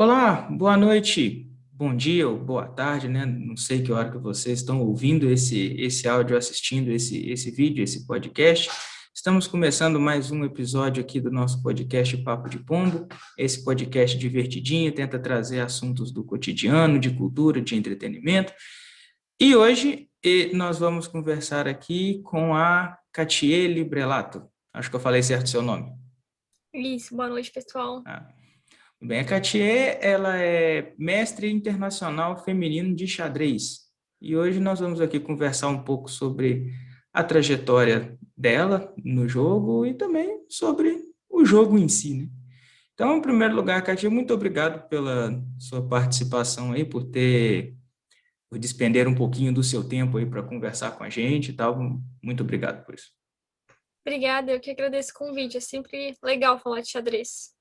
Olá, boa noite, bom dia ou boa tarde, né? Não sei que hora que vocês estão ouvindo esse áudio, assistindo esse vídeo, esse podcast. Estamos começando mais um episódio aqui do nosso podcast Papo de Pombo. Esse podcast divertidinho, tenta trazer assuntos do cotidiano, de cultura, de entretenimento. E hoje nós vamos conversar aqui com a Catiele Brelato. Acho que eu falei certo o seu nome. Isso, boa noite, pessoal. Ah, bem, a Katia, ela é mestre internacional feminino de xadrez. E hoje nós vamos aqui conversar um pouco sobre a trajetória dela no jogo e também sobre o jogo em si, né? Então, em primeiro lugar, Katia, muito obrigado pela sua participação aí, por despender um pouquinho do seu tempo aí para conversar com a gente e tal. Muito obrigado por isso. Obrigada, eu que agradeço o convite. É sempre legal falar de xadrez.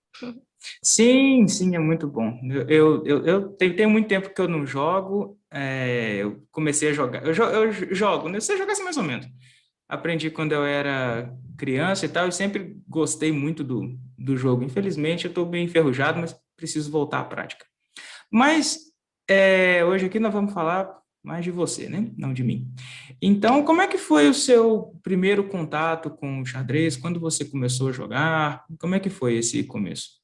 Sim, sim, é muito bom. Eu tenho muito tempo que eu não jogo. Eu comecei a jogar. Eu jogo, né? Eu sei jogar assim mais ou menos. Aprendi quando eu era criança e tal, e sempre gostei muito do jogo. Infelizmente, eu estou bem enferrujado, mas preciso voltar à prática. Mas hoje aqui nós vamos falar mais de você, né? Não de mim. Então, como é que foi o seu primeiro contato com o xadrez? Quando você começou a jogar? Como é que foi esse começo?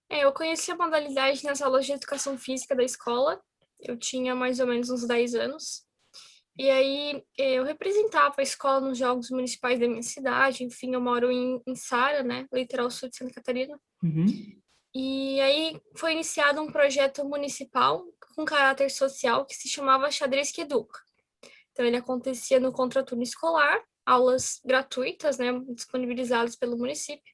Eu conheci a modalidade nas aulas de educação física da escola. Eu tinha mais ou menos uns 10 anos. E aí eu representava a escola nos jogos municipais da minha cidade. Enfim, eu moro em Sara, né? Litoral sul de Santa Catarina. Uhum. E aí foi iniciado um projeto municipal com caráter social que se chamava Xadrez que Educa. Então, ele acontecia no contraturno escolar, aulas gratuitas, né, disponibilizadas pelo município.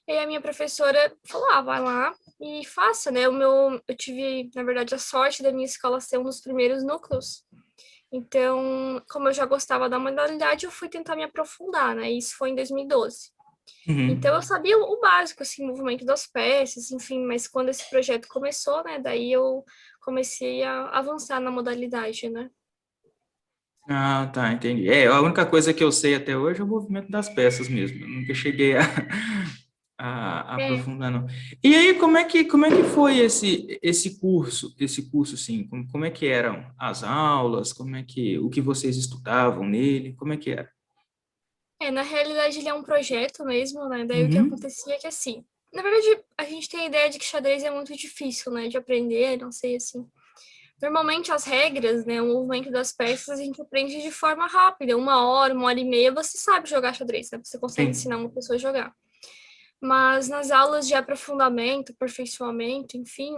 E aí a minha professora falou, vai lá e faça, né? Eu tive, na verdade, a sorte da minha escola ser um dos primeiros núcleos. Então, como eu já gostava da modalidade, eu fui tentar me aprofundar, né? Isso foi em 2012. Então, Uhum. eu sabia o básico, assim, o movimento das peças, enfim, mas quando esse projeto começou, né? Daí eu comecei a avançar na modalidade, né? Ah, tá, entendi. A única coisa que eu sei até hoje é o movimento das peças mesmo. Eu nunca cheguei a É, aprofundar, não. E aí, como é que foi esse curso, sim? Como é que eram as aulas? O que vocês estudavam nele? Como é que era? Na realidade ele é um projeto mesmo, né? Daí o que Uhum. acontecia é que assim, na verdade a gente tem a ideia de que xadrez é muito difícil, né, de aprender, não sei assim. Normalmente as regras, né, o movimento das peças a gente aprende de forma rápida, uma hora e meia você sabe jogar xadrez, né? Você consegue ensinar Sim. uma pessoa a jogar. Mas nas aulas de aprofundamento, aperfeiçoamento, enfim,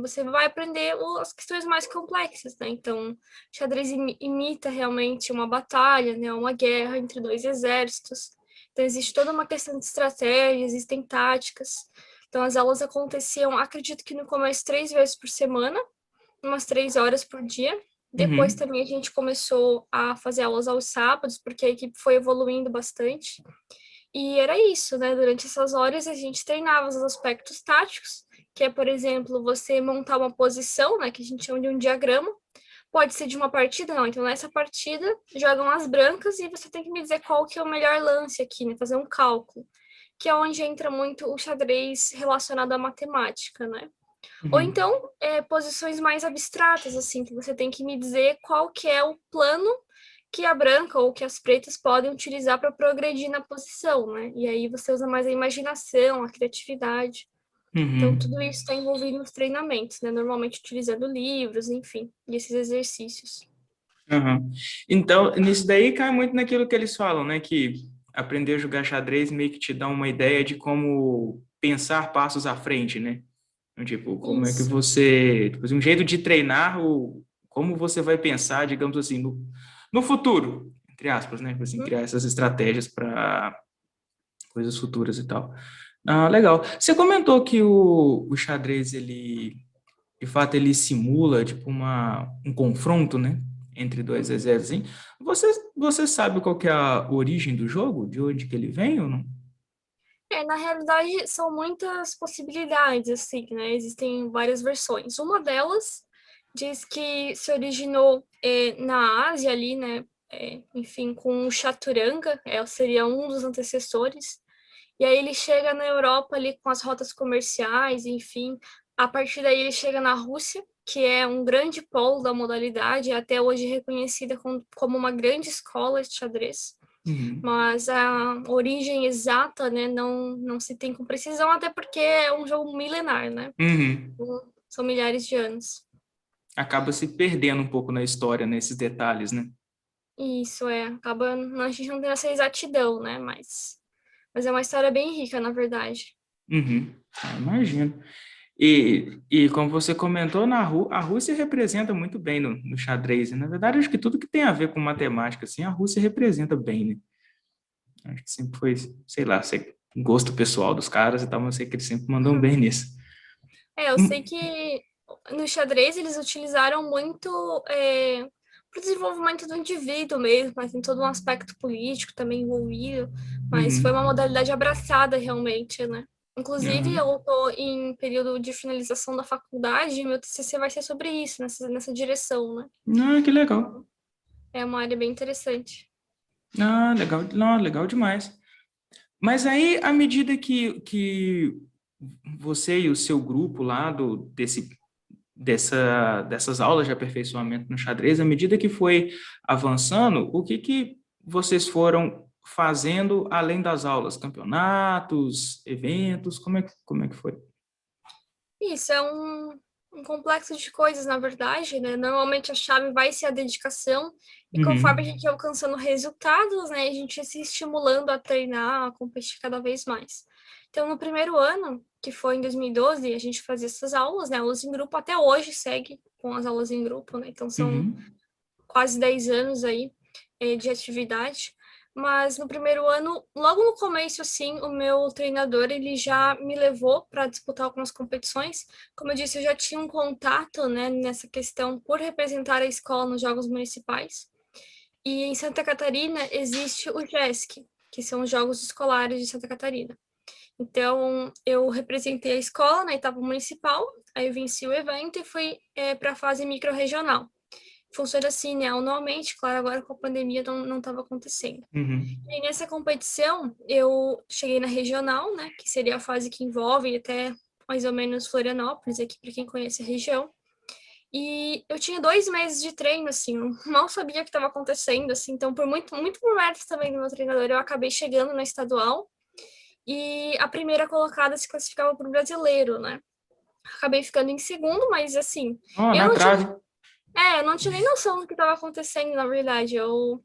você vai aprender as questões mais complexas, né? Então, xadrez imita realmente uma batalha, né? Uma guerra entre dois exércitos. Então, existe toda uma questão de estratégia, existem táticas. Então, as aulas aconteciam, acredito que no começo, 3 vezes por semana, umas 3 horas por dia. Depois Uhum. também a gente começou a fazer aulas aos sábados, porque a equipe foi evoluindo bastante. E era isso, né? Durante essas horas a gente treinava os aspectos táticos, que é, por exemplo, você montar uma posição, né, que a gente chama de um diagrama. Pode ser de uma partida, não. Então, nessa partida, jogam as brancas e você tem que me dizer qual que é o melhor lance aqui, né? Fazer um cálculo, que é onde entra muito o xadrez relacionado à matemática, né? Ou Uhum. então, posições mais abstratas, assim, que você tem que me dizer qual que é o plano que a branca ou que as pretas podem utilizar para progredir na posição, né? E aí você usa mais a imaginação, a criatividade. Então, Uhum. tudo isso está envolvido nos treinamentos, né? Normalmente utilizando livros, enfim, e esses exercícios. Uhum. Então, nisso daí cai muito naquilo que eles falam, né? Que aprender a jogar xadrez meio que te dá uma ideia de como pensar passos à frente, né? Então, tipo, como é que Isso. você, tipo assim, um jeito de treinar como você vai pensar, digamos assim, no futuro, entre aspas, né? Tipo assim, Uhum. criar essas estratégias para coisas futuras e tal. Ah, legal. Você comentou que o xadrez, de fato, ele simula, tipo, um confronto, né? Entre dois exércitos, assim. Você sabe qual que é a origem do jogo? De onde que ele vem ou não? Na realidade, são muitas possibilidades, assim, né? Existem várias versões. Uma delas diz que se originou na Ásia ali, né? Enfim, com o Chaturanga, seria um dos antecessores. E aí ele chega na Europa ali com as rotas comerciais, enfim, A partir daí ele chega na Rússia, que é um grande polo da modalidade, até hoje reconhecida como uma grande escola de xadrez. Uhum. Mas a origem exata, né, não se tem com precisão, até porque é um jogo milenar, né? Uhum. São milhares de anos. Acaba se perdendo um pouco na história, nesses detalhes, né? Isso acaba, a gente não tem essa exatidão, né? Mas é uma história bem rica, na verdade. Uhum. Imagino. E como você comentou, a Rússia representa muito bem no xadrez. Né? Na verdade, acho que tudo que tem a ver com matemática, assim, a Rússia representa bem, né? Acho que sempre foi, sei lá, gosto pessoal dos caras e tal, mas eu sei que eles sempre mandam bem nisso. Eu sei Hum. que no xadrez eles utilizaram muito para o desenvolvimento do indivíduo mesmo, mas tem todo um aspecto político também envolvido, mas foi uma Uhum. modalidade abraçada realmente, né? Inclusive, Aham. eu estou em período de finalização da faculdade e meu TCC vai ser sobre isso, nessa direção, né? Ah, que legal. Então, é uma área bem interessante. Ah, legal. Não, legal demais. Mas aí, à medida que você e o seu grupo lá dessas aulas de aperfeiçoamento no xadrez, à medida que foi avançando, o que vocês foram fazendo além das aulas? Campeonatos, eventos, como é que foi? Isso é um complexo de coisas, na verdade, né? Normalmente a chave vai ser a dedicação, e conforme a Uhum, gente vai alcançando resultados, né, a gente se estimulando a treinar, a competir cada vez mais. Então, no primeiro ano, que foi em 2012, a gente fazia essas aulas, né? Aulas em grupo, até hoje segue com as aulas em grupo, né? Então, são uhum, quase 10 anos aí de atividade. Mas no primeiro ano, logo no começo, assim, o meu treinador, ele já me levou para disputar algumas competições. Como eu disse, eu já tinha um contato, né, nessa questão por representar a escola nos Jogos Municipais. E em Santa Catarina existe o JESC, que são os Jogos Escolares de Santa Catarina. Então, eu representei a escola na etapa municipal, aí eu venci o evento e fui para a fase micro-regional. Funciona assim, né? Anualmente, claro, agora com a pandemia não estava acontecendo. uhum, E nessa competição, eu cheguei na regional, né? Que seria a fase que envolve até mais ou menos Florianópolis, aqui para quem conhece a região. E eu tinha 2 meses de treino, assim, eu mal sabia o que estava acontecendo, assim. Então, por muito por mérito também do meu treinador, eu acabei chegando na estadual. E a primeira colocada se classificava para o brasileiro, né? Acabei ficando em segundo, mas assim, oh, eu na não tinha trave. eu não tinha nem noção do que estava acontecendo, na verdade. Eu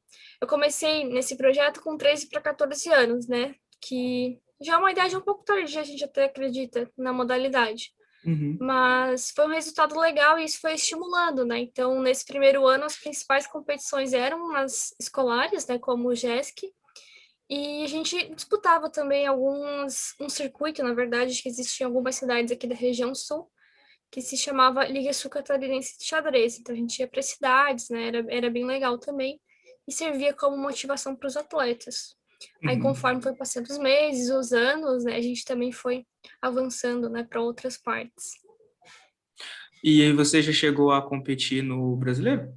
comecei nesse projeto com 13 para 14 anos, né? Que já é uma idade um pouco tardia, a gente até acredita, na modalidade. Uhum, Mas foi um resultado legal e isso foi estimulando, né? Então, nesse primeiro ano, as principais competições eram as escolares, né? Como o JESC. E a gente disputava também um circuito, na verdade, que existia em algumas cidades aqui da região sul, que se chamava Liga Sul Catarinense de Xadrez. Então a gente ia para cidades, né? Era bem legal também e servia como motivação para os atletas. Aí uhum. conforme foi passando os meses, os anos, né, a gente também foi avançando, né, para outras partes. E aí você já chegou a competir no brasileiro?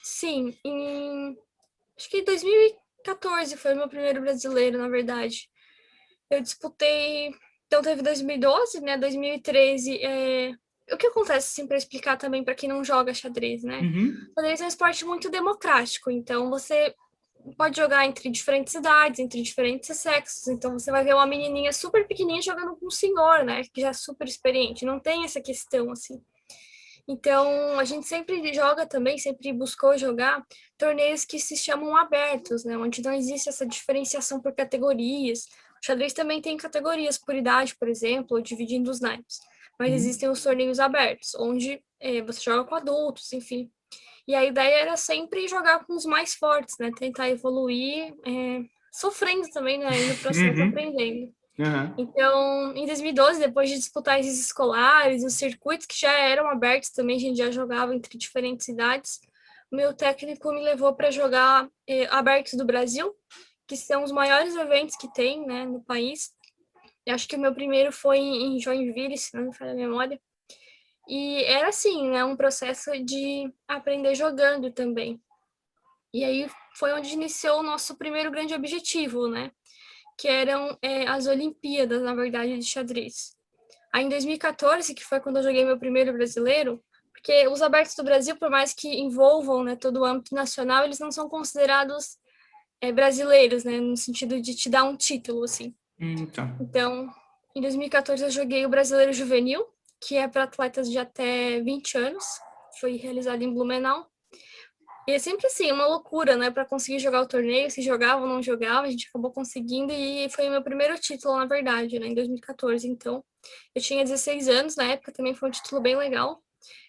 Sim, acho que em 2014 foi o meu primeiro brasileiro, na verdade. Eu disputei, então teve 2012, né, 2013, o que acontece, assim, para explicar também para quem não joga xadrez, né? Uhum, Xadrez é um esporte muito democrático, então você pode jogar entre diferentes idades, entre diferentes sexos. Então você vai ver uma menininha super pequenininha jogando com um senhor, né, que já é super experiente. Não tem essa questão assim. Então a gente sempre joga também, sempre buscou jogar torneios que se chamam abertos, né, onde não existe essa diferenciação por categorias. O xadrez também tem categorias por idade, por exemplo, ou dividindo os naipes. Mas uhum, existem os torneios abertos, onde você joga com adultos, enfim. E a ideia era sempre jogar com os mais fortes, né? Tentar evoluir, sofrendo também, né? Aí no processo uhum, aprendendo. uhum, Então, em 2012, depois de disputar esses escolares, os circuitos que já eram abertos também, a gente já jogava entre diferentes idades, o meu técnico me levou para jogar abertos do Brasil, que são os maiores eventos que tem, né, no país. Eu acho que o meu primeiro foi em Joinville, se não me falha a memória. E era assim, né, um processo de aprender jogando também. E aí foi onde iniciou o nosso primeiro grande objetivo, né? Que eram as Olimpíadas, na verdade, de xadrez. Aí em 2014, que foi quando eu joguei meu primeiro brasileiro, porque os abertos do Brasil, por mais que envolvam, né, todo o âmbito nacional, eles não são considerados brasileiros, né, no sentido de te dar um título, assim. Tá. Então, em 2014 eu joguei o Brasileiro Juvenil, que é para atletas de até 20 anos, foi realizado em Blumenau. E é sempre assim, uma loucura, né, para conseguir jogar o torneio, se jogava ou não jogava, a gente acabou conseguindo e foi o meu primeiro título, na verdade, né, em 2014. Então, eu tinha 16 anos na época, também foi um título bem legal.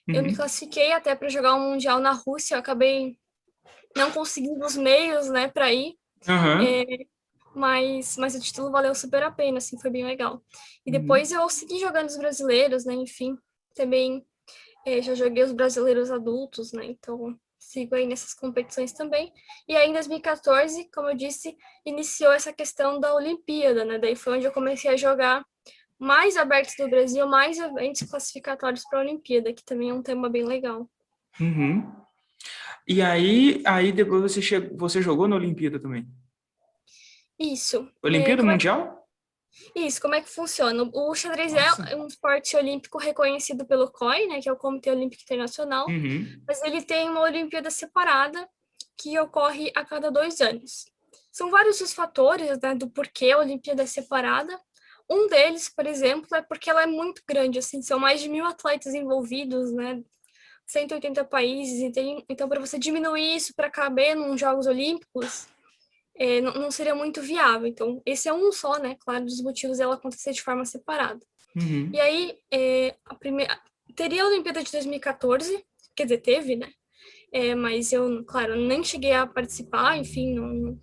Eu me Uhum. classifiquei até para jogar um mundial na Rússia, eu acabei não conseguindo os meios, né, para ir. Aham. Mas o título valeu super a pena, assim, foi bem legal. E Uhum. depois eu segui jogando os brasileiros, né, enfim, também já joguei os brasileiros adultos, né, então sigo aí nessas competições também. E aí em 2014, como eu disse, iniciou essa questão da Olimpíada, né, daí foi onde eu comecei a jogar mais abertos do Brasil, mais eventos classificatórios para a Olimpíada, que também é um tema bem legal. Uhum. E aí depois você jogou na Olimpíada também? Isso. Olimpíada Mundial? Como é que funciona? O xadrez Nossa. é um esporte olímpico reconhecido pelo COI, né, que é o Comitê Olímpico Internacional, Uhum. mas ele tem uma Olimpíada separada que ocorre a cada 2 anos. São vários os fatores, né, do porquê a Olimpíada é separada. Um deles, por exemplo, é porque ela é muito grande, assim, são mais de 1.000 atletas envolvidos, né, 180 países, então para você diminuir isso para caber nos Jogos Olímpicos, não seria muito viável. Então, esse é um só, né? Claro, dos motivos dela acontecer de forma separada. E Uhum. aí, teria a Olimpíada de 2014, quer dizer, teve, né? Mas eu, claro, nem cheguei a participar, enfim,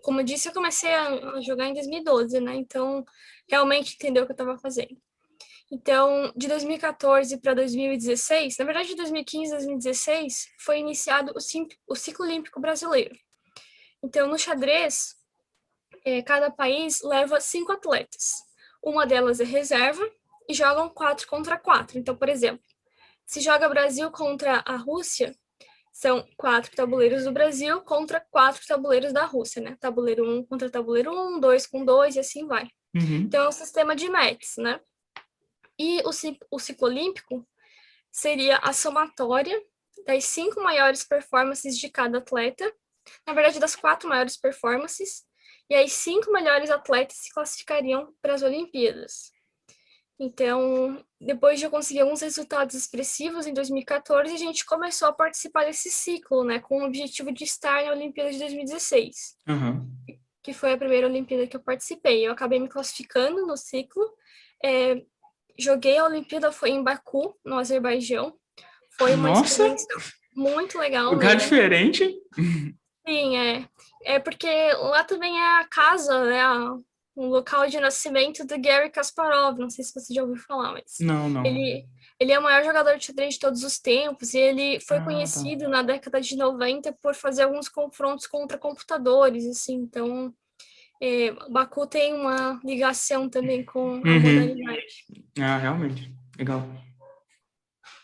como eu disse, eu comecei a jogar em 2012, né? Então, realmente entendeu o que eu estava fazendo. Então, de 2014 para 2016, na verdade, de 2015 a 2016, foi iniciado o ciclo olímpico brasileiro. Então, no xadrez, cada país leva 5 atletas. Uma delas é reserva e jogam 4 contra 4. Então, por exemplo, se joga Brasil contra a Rússia, são 4 tabuleiros do Brasil contra 4 tabuleiros da Rússia, né? Tabuleiro 1 contra tabuleiro 1, 2 com 2 e assim vai. Então, Uhum. é um sistema de matches, né? E o ciclo olímpico seria a somatória das 5 maiores performances de cada atleta, na verdade, das 4 maiores performances, e aí 5 melhores atletas se classificariam para as Olimpíadas. Então, depois de eu conseguir alguns resultados expressivos em 2014, a gente começou a participar desse ciclo, né, com o objetivo de estar na Olimpíada de 2016, Aham. que foi a primeira Olimpíada que eu participei. Eu acabei me classificando no ciclo, é, joguei a Olimpíada, foi em Baku, no Azerbaijão. Foi uma Nossa, experiência muito legal lugar mesmo. diferente. Sim, é porque lá também é a casa, né, um local de nascimento do Garry Kasparov. Não sei se você já ouviu falar, mas Não, não. ele é o maior jogador de xadrez de todos os tempos e ele foi Ah, tá. conhecido na década de 90 por fazer alguns confrontos contra computadores, assim. Então, Baku tem uma ligação também com a Uhum. modalidade. Ah, realmente. Legal.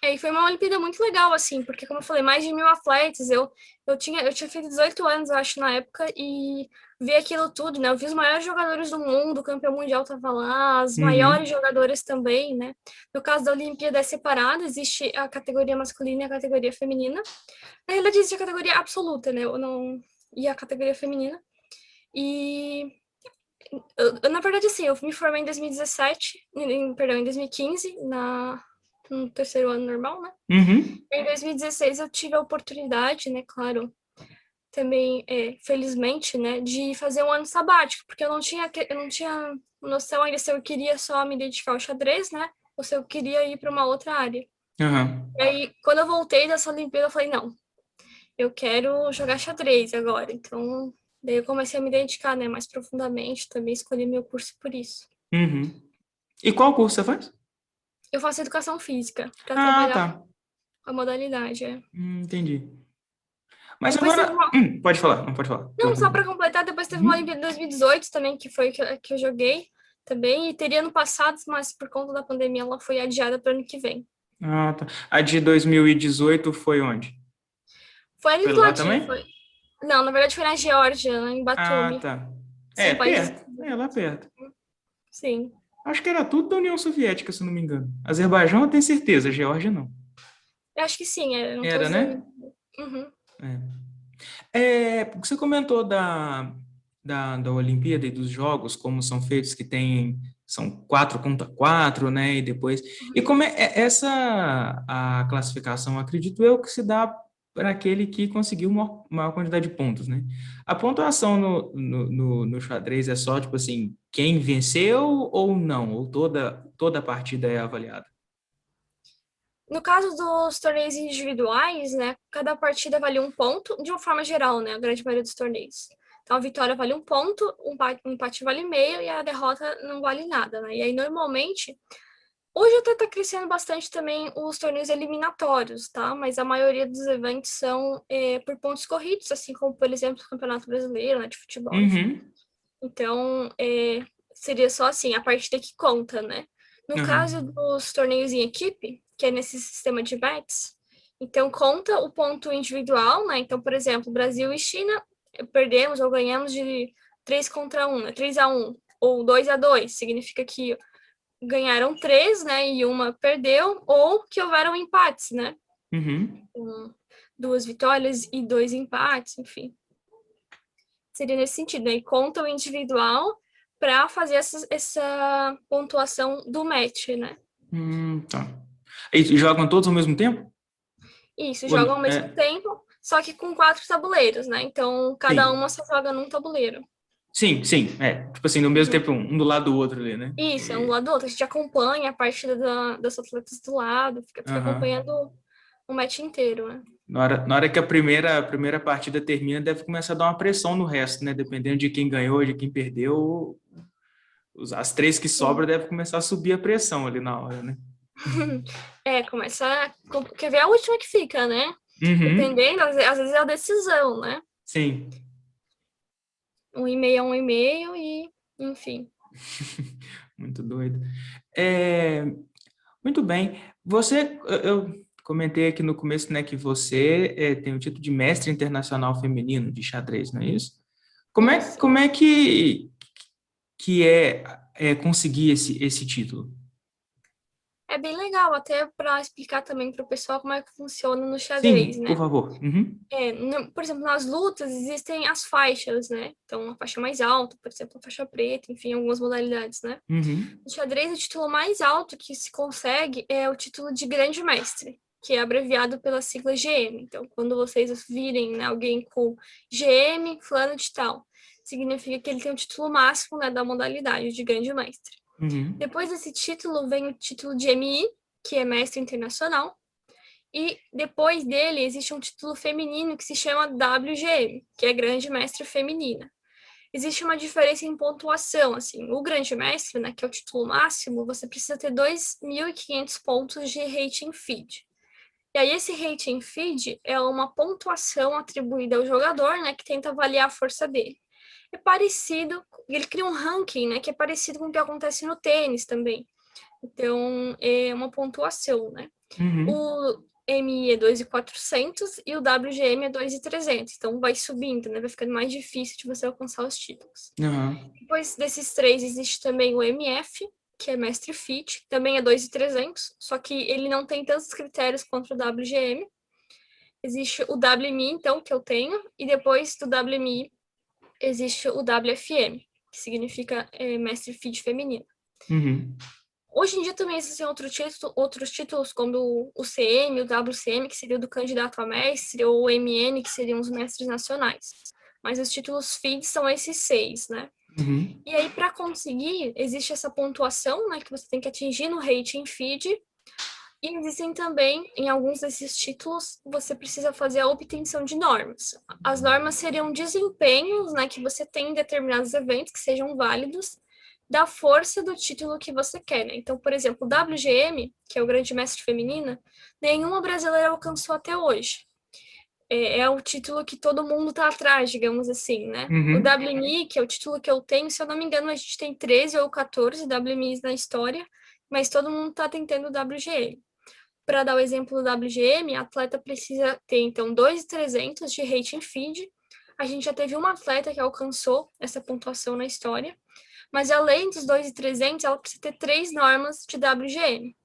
E foi uma Olimpíada muito legal, assim, porque, como eu falei, mais de 1.000 atletas. Eu tinha feito 18 anos, eu acho, na época, e vi aquilo tudo, né? Eu vi os maiores jogadores do mundo, o campeão mundial tava lá, as maiores Uhum. jogadoras também, né? No caso da Olimpíada é separada, existe a categoria masculina e a categoria feminina. Na realidade, existe a categoria absoluta, né? Eu não... E a categoria feminina. E na verdade, assim, eu me formei em 2017, perdão, em 2015, no terceiro ano normal, né? Uhum. Em 2016 eu tive a oportunidade, né, claro, também, felizmente, né, de fazer um ano sabático, porque eu não tinha noção ainda se eu queria só me dedicar ao xadrez, né, ou se eu queria ir para uma outra área. Aham. E aí, quando eu voltei dessa Olimpíada, eu falei, não, eu quero jogar xadrez agora. Então, daí eu comecei a me dedicar, né, mais profundamente, também escolhi meu curso por isso. Uhum. E qual curso você faz? Eu faço educação física para Ah, trabalhar tá. a modalidade. Entendi. Mas Depois teve agora. uma Pode falar, não pode falar. Não, só para completar, depois teve uma Uhum. Olimpíada de 2018 também, que foi que eu joguei também, e teria no passado, mas por conta da pandemia ela foi adiada para ano que vem. Ah, tá. A de 2018 foi onde? Foi ali Foi do lá ladinho, também? foi. Não, na verdade foi na Geórgia, em Ah, Batumi. tá. É, São países. perto. É lá perto. Sim. Acho que era tudo da União Soviética, se não me engano. Azerbaijão eu tenho certeza, Geórgia não. Eu acho que sim, eram Era, todos da né? União. Uhum. Você comentou da Olimpíada e dos jogos, como são feitos, que tem, são 4 contra 4, né? E depois. E como é essa a classificação, acredito eu, que se dá para aquele que conseguiu maior quantidade de pontos, né? A pontuação no xadrez é só, tipo assim, quem venceu ou não? Ou toda a partida é avaliada? No caso dos torneios individuais, né, cada partida vale um ponto, de uma forma geral, né, a grande maioria dos torneios. Então, a vitória vale um ponto, um empate vale meio e a derrota não vale nada, né? E aí, normalmente, hoje até está crescendo bastante também os torneios eliminatórios, tá? Mas a maioria dos eventos são por pontos corridos, assim como, por exemplo, o Campeonato Brasileiro, né, de futebol, enfim. Uhum. Então, seria só assim, a partida que conta, né? No caso Aham. dos torneios em equipe, que é nesse sistema de bets, então conta o ponto individual, né? Então, por exemplo, Brasil e China perdemos ou ganhamos de 3 contra 1, né? 3-1 ou 2-2, significa que ganharam três, né? E uma perdeu, ou que houveram empates, né? Uhum. Com 2 vitórias e 2 empates, enfim. Seria nesse sentido, né? E conta o individual para fazer essa pontuação do match, né? Tá. E jogam todos ao mesmo tempo? Isso, Ou jogam ao mesmo é, tempo, só que com 4 tabuleiros, né? Então, cada sim. uma só joga num tabuleiro. Sim, sim. Tipo assim, no mesmo Uhum. tempo, um do lado do outro ali, né? Isso, é um do lado do outro. A gente acompanha a partida das atletas do lado, fica Aham. acompanhando o match inteiro, né? Na hora que a primeira partida termina, deve começar a dar uma pressão no resto, né? Dependendo de quem ganhou, de quem perdeu, as três que sobram Sim. devem começar a subir a pressão ali na hora, né? Começa. Quer ver a última que fica, né? Uhum. Dependendo, às vezes é a decisão, né? Sim. 1,5 a 1,5 e, enfim. Muito doido. É, muito bem. Eu comentei aqui no começo, né, que você tem o título de mestre internacional feminino de xadrez, não é isso? Como é, Isso. como é que é conseguir esse título? É bem legal, até para explicar também para o pessoal como é que funciona no xadrez, Sim, por né? favor. Uhum. Por exemplo, nas lutas existem as faixas, né? Então, a faixa mais alta, por exemplo, a faixa preta, enfim, algumas modalidades, né? Uhum. No xadrez, o título mais alto que se consegue é o título de Grande Mestre, que é abreviado pela sigla GM. Então, quando vocês virem, né, alguém com GM, fulano de tal, significa que ele tem o título máximo, né, da modalidade de Grande Mestre. Uhum. Depois desse título vem o título de MI, que é Mestre Internacional, e depois dele existe um título feminino que se chama WGM, que é Grande Mestre Feminina. Existe uma diferença em pontuação, assim, o Grande Mestre, né, que é o título máximo, você precisa ter 2.500 pontos de rating feed. E aí esse rating feed é uma pontuação atribuída ao jogador, né, que tenta avaliar a força dele. É parecido, ele cria um ranking, né, que é parecido com o que acontece no tênis também. Então, é uma pontuação, né? Uhum. O MI é 2.400 e o WGM é 2.300. Então, vai subindo, né? Vai ficando mais difícil de você alcançar os títulos. Aham. Depois desses três, existe também o MF, que é Mestre Fit, também é 2.300, só que ele não tem tantos critérios quanto o WGM. Existe o WMI, então, que eu tenho, e depois do WMI existe o WFM, que significa Mestre Fit feminino. Uhum. Hoje em dia também existem outros títulos, como o CM, o WCM, que seria o do candidato a mestre, ou o MN, que seriam os mestres nacionais. Mas os títulos FIDE são esses 6, né? Uhum. E aí, para conseguir, existe essa pontuação, né, que você tem que atingir no rating FIDE, e existem também, em alguns desses títulos, você precisa fazer a obtenção de normas. As normas seriam desempenhos, né, que você tem em determinados eventos que sejam válidos, da força do título que você quer, né? Então, por exemplo, o WGM, que é o Grande Mestre Feminina, nenhuma brasileira alcançou até hoje. É o título que todo mundo está atrás, digamos assim, né? O Uhum. WMI, que é o título que eu tenho, se eu não me engano, a gente tem 13 ou 14 WMIs na história, mas todo mundo está tentando o WGM. Para dar o exemplo do WGM, a atleta precisa ter, então, 2.300 de rating feed. A gente já teve uma atleta que alcançou essa pontuação na história, Mas além dos 2.300, ela precisa ter 3 normas de WGM.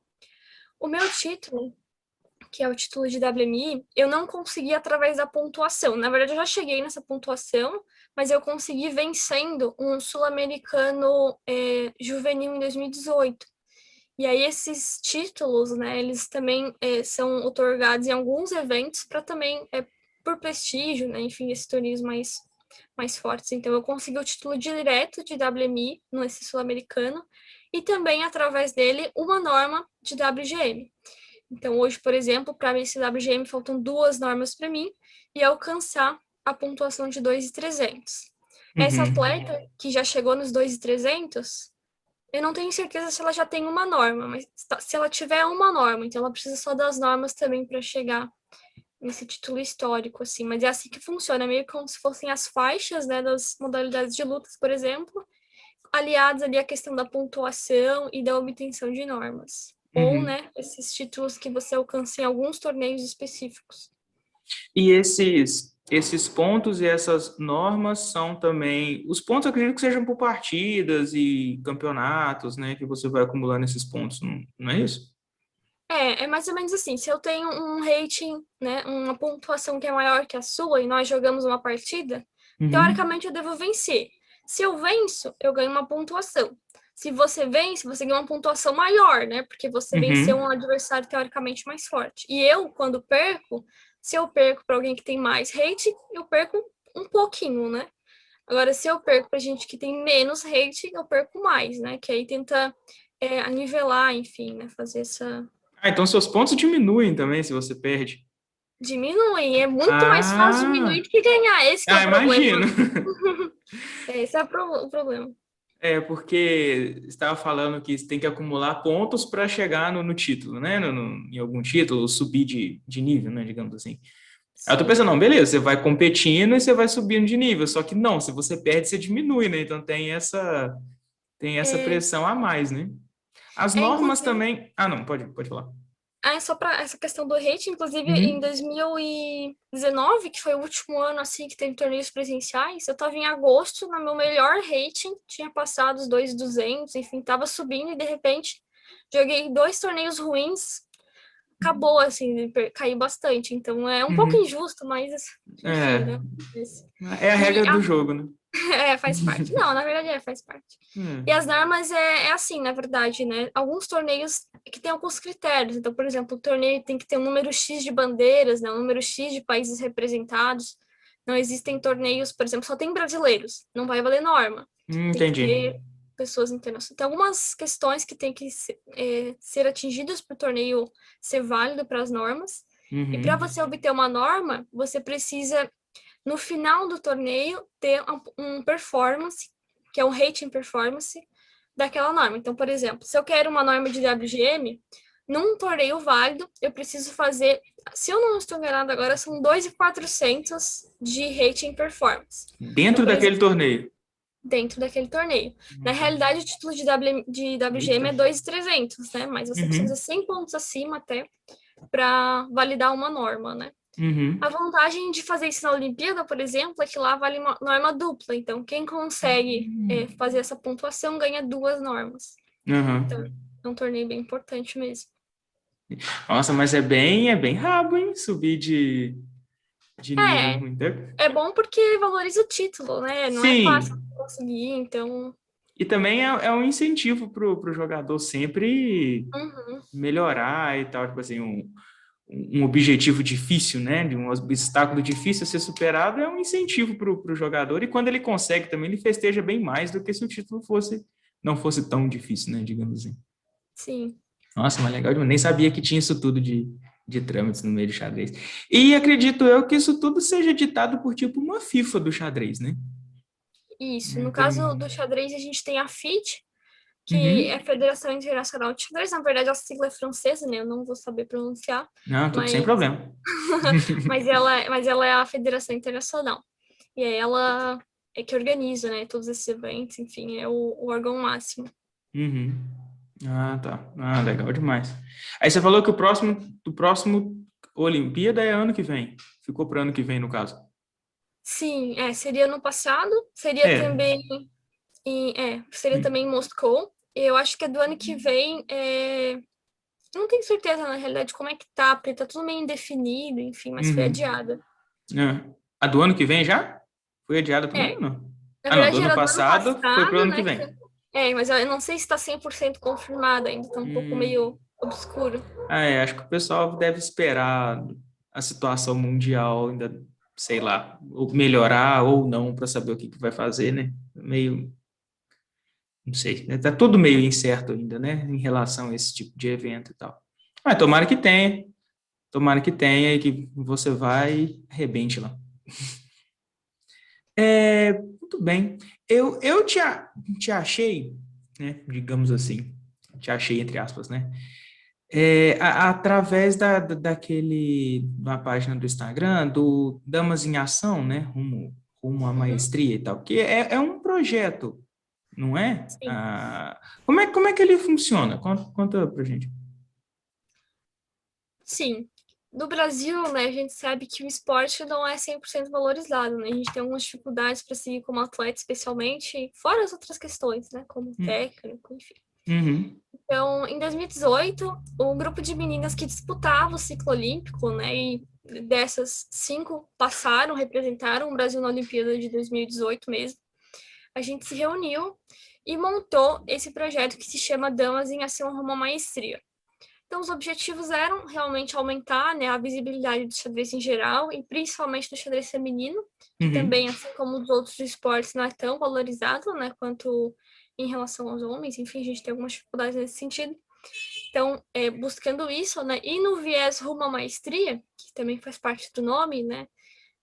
O meu título, que é o título de WMI, eu não consegui através da pontuação. Na verdade, eu já cheguei nessa pontuação, mas eu consegui vencendo um sul-americano juvenil em 2018. E aí esses títulos, né, eles também são otorgados em alguns eventos para também, por prestígio, né, enfim, esse turismo mais fortes. Então, eu consegui o título direto de WMI nesse sul-americano e também, através dele, uma norma de WGM. Então, hoje, por exemplo, para esse WGM, faltam 2 normas para mim e alcançar a pontuação de 2.300. Essa Uhum. atleta que já chegou nos 2.300, eu não tenho certeza se ela já tem uma norma, mas se ela tiver uma norma, então ela precisa só das normas também para chegar nesse título histórico, assim. Mas é assim que funciona, meio como se fossem as faixas, né, das modalidades de lutas, por exemplo, aliados ali à questão da pontuação e da obtenção de normas. Ou, Uhum. né, esses títulos que você alcança em alguns torneios específicos. E esses pontos e essas normas são também, os pontos eu acredito que sejam por partidas e campeonatos, né, que você vai acumulando esses pontos, não é isso? É mais ou menos assim, se eu tenho um rating, né, uma pontuação que é maior que a sua e nós jogamos uma partida, Uhum. teoricamente eu devo vencer. Se eu venço, eu ganho uma pontuação. Se você vence, você ganha uma pontuação maior, né? Porque você venceu um Uhum. adversário teoricamente mais forte. E eu, quando perco, se eu perco para alguém que tem mais rating, eu perco um pouquinho, né? Agora, se eu perco para gente que tem menos rating, eu perco mais, né? Que aí tenta nivelar, enfim, né? Fazer essa. Ah, então seus pontos diminuem também se você perde. Diminuem. É muito mais fácil diminuir Ah, do que ganhar. Esse que é o problema. imagino. Esse é o problema. É, porque você estava falando que você tem que acumular pontos para chegar no título, né? Em algum título, subir de nível, né? Digamos assim. Aí eu tô Sim. pensando, não, beleza, você vai competindo e você vai subindo de nível. Só que não, se você perde, você diminui, né? Então tem essa É, pressão a mais, né? As normas inclusive, também. Ah, não, pode falar. só para essa questão do hate, inclusive em Uhum, 2019, que foi o último ano assim que teve torneios presenciais, eu estava em agosto, no meu melhor rating, tinha passado os 2.200, enfim, estava subindo e de repente joguei 2 torneios ruins, acabou assim, caí bastante. Então é um pouco uhum. injusto, mas enfim, É, né? é a E regra do jogo, né? faz parte. Não, na verdade faz parte. E as normas é assim, na verdade, né? Alguns torneios que tem alguns critérios. Então, por exemplo, o torneio tem que ter um número X de bandeiras, né? Um número X de países representados. Não existem torneios, por exemplo, só tem brasileiros. Não vai valer norma. Tem que Entendi. ter pessoas internacionais. Tem algumas questões que tem que ser atingidas para o torneio ser válido para as normas. E para Uhum. você obter uma norma, você precisa no final do torneio ter um performance, que é um rating performance daquela norma. Então, por exemplo, se eu quero uma norma de WGM, num torneio válido, eu preciso fazer, se eu não estou enganado agora, são 2.400 de rating performance. Então, Dentro por daquele exemplo, torneio. dentro daquele torneio. Na Uhum. realidade, o título de WGM Eita. é 2.300, né? Mas você precisa Uhum. 100 pontos acima até para validar uma norma, né? A Uhum. vantagem de fazer isso na Olimpíada, por exemplo, é que lá vale uma norma dupla. Então, quem consegue fazer essa pontuação ganha 2 normas. Então, Uhum. é um torneio bem importante mesmo. Nossa, mas é bem rabo, hein? Subir de nível. É, é bom porque valoriza o título, né? Não é fácil Sim. conseguir, então. E também é um incentivo pro jogador sempre Uhum, melhorar e tal. Tipo assim, um objetivo difícil, né? De um obstáculo difícil a ser superado é um incentivo pro jogador. E quando ele consegue também, ele festeja bem mais do que se o título não fosse tão difícil, né? Digamos assim. sim, Nossa, mas legal demais. Nem sabia que tinha isso tudo de trâmites no meio do xadrez. E acredito eu que isso tudo seja ditado por tipo uma FIFA do xadrez, né? isso. No caso do Tem. xadrez, a gente tem a FIDE, que é a Uhum. Federação Internacional de Xadrez. Na verdade, a sigla é francesa, né? Eu não vou saber pronunciar, Não, tudo sem mas, problema. mas ela é a Federação Internacional. E aí ela é que organiza, né, todos esses eventos, enfim, é o órgão máximo. Uhum. Ah, tá. Ah, legal demais. Aí você falou que o próximo Olimpíada é ano que vem. Ficou para ano que vem, no caso. Sim, seria no passado, seria É. também Seria também em Moscou. Eu acho que é do ano que vem. Eu não tenho certeza, na realidade, como é que tá, porque tá tudo meio indefinido, enfim, mas foi Uhum. adiada. É. A do ano que vem já? Foi adiada também É, ou não? na Ah, não, do verdade ano era do ano passado foi pro passado, ano que né? vem. Mas eu não sei se está 100% confirmado ainda, tá um pouco Hum. meio obscuro. Acho que o pessoal deve esperar a situação mundial ainda, sei lá, ou melhorar ou não para saber o que que vai fazer, né? Meio, não sei, né? Tá tudo meio incerto ainda, né? Em relação a esse tipo de evento e tal. Mas tomara que tenha e que você vai e arrebente lá. Muito bem. Te achei, né? Digamos assim, te achei entre aspas, né? Através da página do Instagram, do Damas em Ação, né? Rumo à Uhum, maestria e tal, que é um projeto, não é? sim. Como é que ele funciona? Conta pra gente. Sim. No Brasil, né, a gente sabe que o esporte não é 100% valorizado, né? A gente tem algumas dificuldades para seguir como atleta, especialmente, fora as outras questões, né, como Hum. técnico, enfim. Uhum. Então, em 2018, um grupo de meninas que disputava o ciclo olímpico, né, e dessas 5 passaram, representaram o Brasil na Olimpíada de 2018 mesmo. A gente se reuniu e montou esse projeto que se chama Damas em Ação Rumo à Maestria. Então, os objetivos eram realmente aumentar, né, a visibilidade do xadrez em geral e principalmente do xadrez feminino, que Uhum. também, assim como os outros esportes, não é tão valorizado, né, quanto em relação aos homens. Enfim, a gente tem algumas dificuldades nesse sentido. Então, buscando isso, né, e no viés rumo à maestria, que também faz parte do nome, né,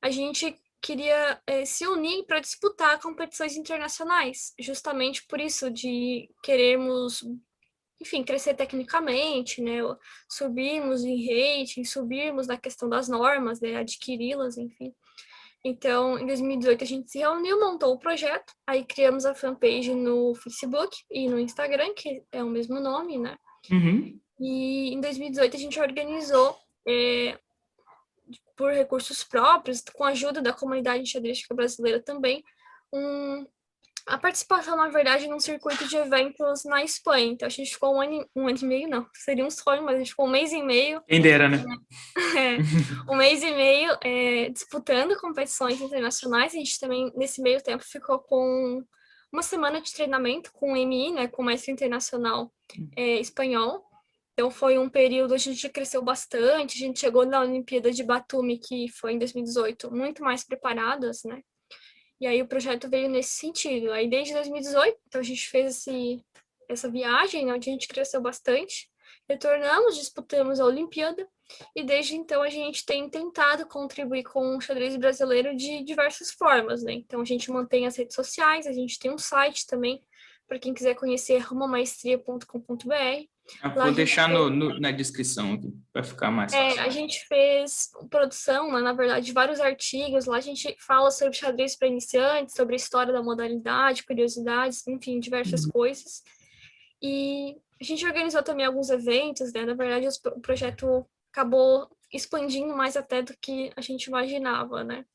a gente queria se unir para disputar competições internacionais, justamente por isso de querermos, enfim, crescer tecnicamente, né, subirmos em rating, subirmos na questão das normas, né, adquiri-las, enfim. Então, em 2018 a gente se reuniu, montou o projeto, aí criamos a fanpage no Facebook e no Instagram, que é o mesmo nome, né? Uhum. E em 2018 a gente organizou, por recursos próprios, com a ajuda da comunidade xadrística brasileira também, um, a participação, na verdade, num circuito de eventos na Espanha. Então, a gente ficou um ano e meio, não, seria um sonho, mas a gente ficou um mês e meio, Quem dera, né? um mês e meio disputando competições internacionais. A gente também, nesse meio tempo, ficou com uma semana de treinamento com o MI, né, com o Mestre Internacional Espanhol. Então, foi um período onde a gente cresceu bastante. A gente chegou na Olimpíada de Batumi, que foi em 2018, muito mais preparadas, né? E aí o projeto veio nesse sentido. Aí desde 2018, então a gente fez essa viagem, né, onde a gente cresceu bastante. Retornamos, disputamos a Olimpíada e desde então a gente tem tentado contribuir com o xadrez brasileiro de diversas formas, né? Então a gente mantém as redes sociais, a gente tem um site também para quem quiser conhecer rumomaestria.com.br. Lá Vou a gente deixar fez na descrição aqui, para ficar mais fácil. a gente fez produção, né, na verdade, de vários artigos. Lá a gente fala sobre xadrez para iniciantes, sobre a história da modalidade, curiosidades, enfim, diversas coisas. E a gente organizou também alguns eventos, né? Na verdade, o projeto acabou expandindo mais até do que a gente imaginava, né?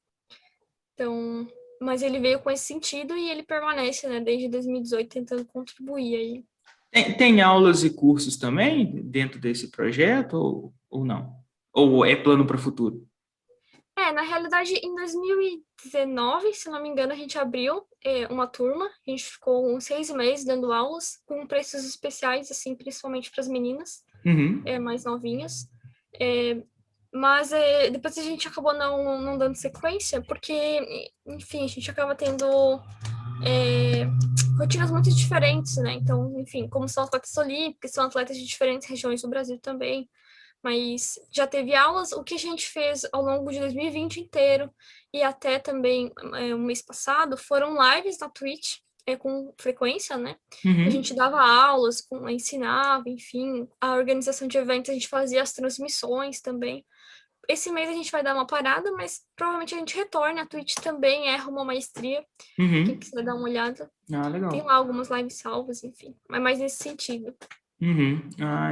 Então, mas ele veio com esse sentido e ele permanece, né, desde 2018 tentando contribuir aí. Tem aulas e cursos também dentro desse projeto ou não? Ou é plano para o futuro? Na realidade, em 2019, se não me engano, a gente abriu uma turma. A gente ficou uns 6 meses dando aulas com preços especiais, assim, principalmente para as meninas Uhum. mais novinhas. Mas depois a gente acabou não dando sequência, porque, enfim, a gente acaba tendo rotinas muito diferentes, né? Então, enfim, como são atletas olímpicos, são atletas de diferentes regiões do Brasil também, mas já teve aulas. O que a gente fez ao longo de 2020 inteiro e até também o mês passado foram lives na Twitch, com frequência, né? A Uhum. gente dava aulas, ensinava, enfim, a organização de eventos, a gente fazia as transmissões também. Esse mês a gente vai dar uma parada, mas provavelmente a gente retorna. A Twitch também é Rumo à Maestria, quem Uhum. quiser dar uma olhada. Tem Legal. lá algumas lives salvas, enfim, mas mais nesse sentido. Uhum.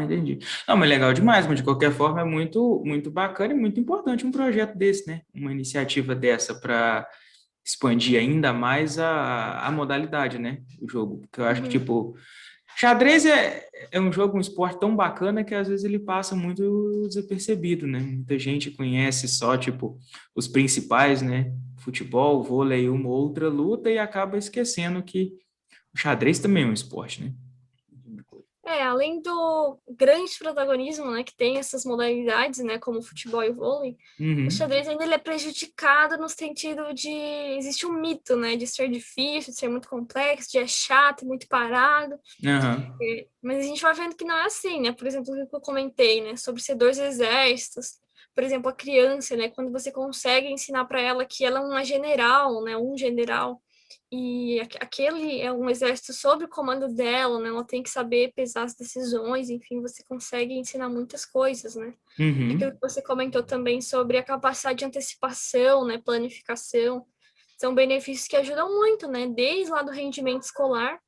Entendi. Não, mas legal demais, mas de qualquer forma é muito, muito bacana e muito importante um projeto desse, né? Uma iniciativa dessa para expandir ainda mais a modalidade, né? O jogo. Porque eu acho que, Uhum. tipo, xadrez é um jogo, um esporte tão bacana que às vezes ele passa muito desapercebido, né? Muita gente conhece só, tipo, os principais, né? Futebol, vôlei, uma ou outra luta e acaba esquecendo que o xadrez também é um esporte, né? Além do grande protagonismo, né, que tem essas modalidades, né, como o futebol e o vôlei, o Uhum. xadrez ainda ele é prejudicado no sentido de existe um mito, né, de ser difícil, de ser muito complexo, de é chato, muito parado. Aham. Mas a gente vai vendo que não é assim, né? Por exemplo, o que eu comentei, né, sobre ser dois exércitos. Por exemplo, a criança, né, quando você consegue ensinar para ela que ela é uma general, né, um general, e aquele é um exército sob o comando dela, né? Ela tem que saber pesar as decisões, enfim, você consegue ensinar muitas coisas, né? Aquilo Uhum. que você comentou também sobre a capacidade de antecipação, né, planificação, são benefícios que ajudam muito, né? Desde lá do rendimento escolar.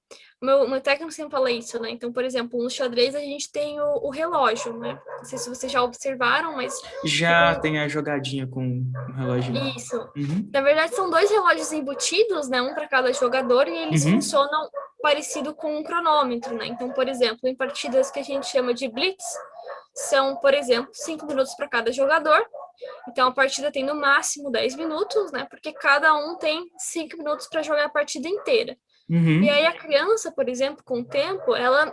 Meu técnico sempre fala isso, né? Então, por exemplo, no xadrez a gente tem o relógio, né? Não sei se vocês já observaram, mas Já tem a jogadinha com o reloginho. isso. Uhum. Na verdade, são dois relógios embutidos, né? Um para cada jogador, e eles Uhum. funcionam parecido com um cronômetro, né? Então, por exemplo, em partidas que a gente chama de blitz, são, por exemplo, 5 minutos para cada jogador. Então, a partida tem no máximo 10 minutos, né? Porque cada um tem 5 minutos para jogar a partida inteira. E aí Uhum. a criança, por exemplo, com o tempo, ela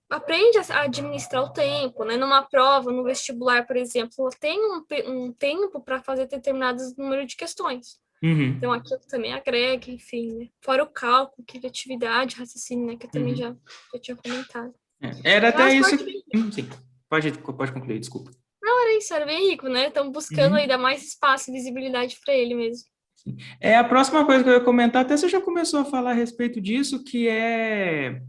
aprende a administrar o tempo, né? Numa prova, no vestibular, por exemplo, ela tem um tempo para fazer determinados número de questões. Então, Uhum. aquilo também agrega, enfim, né? Fora o cálculo, criatividade, raciocínio, né? Que eu também Uhum. já tinha comentado. Era É um até isso. esporte bem... Sim. Pode concluir, desculpa. Não, era isso, era bem rico, né? Estamos buscando aí Uhum. dar mais espaço e visibilidade para ele mesmo. A próxima coisa que eu ia comentar, até você já começou a falar a respeito disso, que é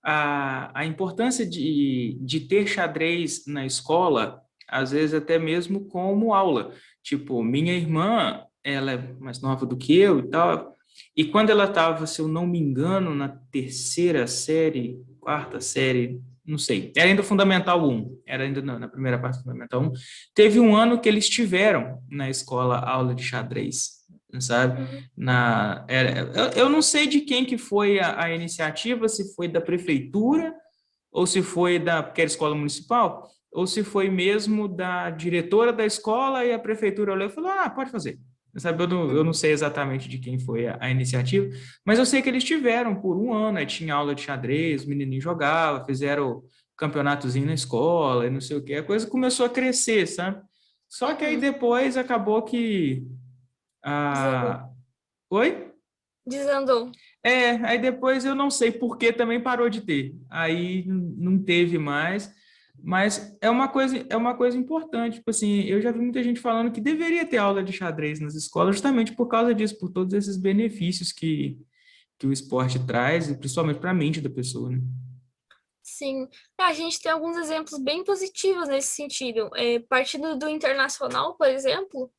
a importância de ter xadrez na escola, às vezes até mesmo como aula. Tipo, minha irmã, ela é mais nova do que eu e tal, e quando ela estava, se eu não me engano, na terceira série, quarta série, não sei, era ainda Fundamental 1, era ainda na primeira parte do Fundamental 1, teve um ano que eles tiveram na escola aula de xadrez, sabe? Uhum. Eu não sei de quem que foi a iniciativa, se foi da prefeitura, ou se foi porque era escola municipal, ou se foi mesmo da diretora da escola e a prefeitura olhou e falou, pode fazer. Sabe, eu não sei exatamente de quem foi a iniciativa, mas eu sei que eles tiveram por um ano, aí tinha aula de xadrez, o menininho jogava, fizeram campeonatozinho na escola e não sei o quê, a coisa começou a crescer, sabe? Só que aí Uhum. depois acabou que... Desandou. Ah, oi? Desandou. Aí depois eu não sei por que também parou de ter. Aí não teve mais, mas é uma coisa importante. Tipo assim, eu já vi muita gente falando que deveria ter aula de xadrez nas escolas justamente por causa disso, por todos esses benefícios que o esporte traz, e principalmente para a mente da pessoa, né? Sim, a gente tem alguns exemplos bem positivos nesse sentido. Partindo do internacional, por exemplo,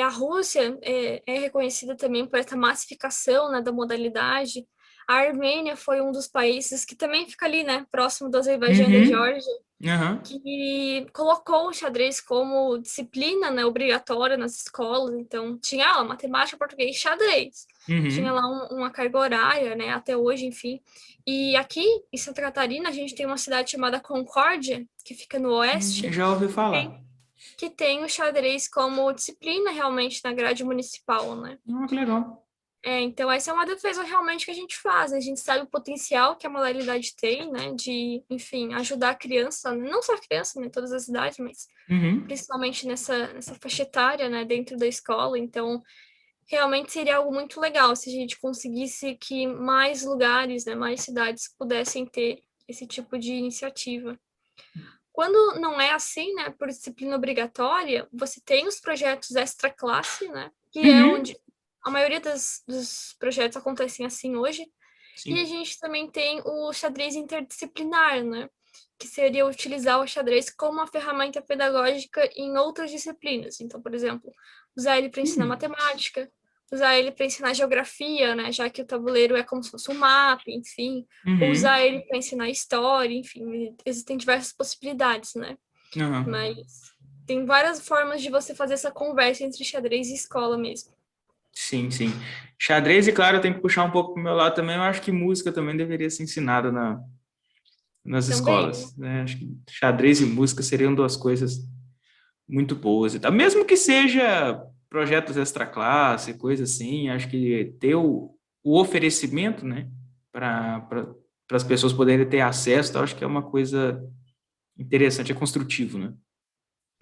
a Rússia é reconhecida também por essa massificação, né, da modalidade. A Armênia foi um dos países que também fica ali, né, próximo do Azerbaijão e da Uhum, Geórgia, aham, que colocou o xadrez como disciplina, né, obrigatória nas escolas. Então, tinha aula, matemática, português, xadrez. Tinha lá uhum, uma carga horária, né, até hoje, enfim. E aqui, em Santa Catarina, a gente tem uma cidade chamada Concórdia, que fica no oeste, já ouvi tem- falar. que tem o xadrez como disciplina realmente na grade municipal, né? Que legal. Então, essa é uma defesa realmente que a gente faz, né? A gente sabe o potencial que a modalidade tem, né? De, enfim, ajudar a criança, não só a criança, né? Todas as idades, mas Uhum, principalmente nessa faixa etária, né? Dentro da escola. Então, realmente seria algo muito legal se a gente conseguisse que mais lugares, né? Mais cidades pudessem ter esse tipo de iniciativa. Quando não é assim, né? Por disciplina obrigatória, você tem os projetos extra classe, né? Que é uhum, onde a maioria dos projetos acontecem assim hoje. E a sim. gente também tem o xadrez interdisciplinar, né? Que seria utilizar o xadrez como uma ferramenta pedagógica em outras disciplinas. Então, por exemplo, usar ele para ensinar Uhum, matemática, usar ele para ensinar geografia, né? Já que o tabuleiro é como se fosse um mapa, enfim. Ou usar uhum, ele para ensinar história, enfim. Existem diversas possibilidades, né? aham. Mas tem várias formas de você fazer essa conversa entre xadrez e escola mesmo. Sim, sim. Xadrez, e claro, eu tenho que puxar um pouco pro meu lado também. Eu acho que música também deveria ser ensinada nas Também. escolas, né? Acho que xadrez e música seriam duas coisas muito boas e tal. Mesmo que seja projetos extra classe, coisa assim, acho que ter o oferecimento, né, para as pessoas poderem ter acesso, eu acho que é uma coisa interessante, é construtivo, né?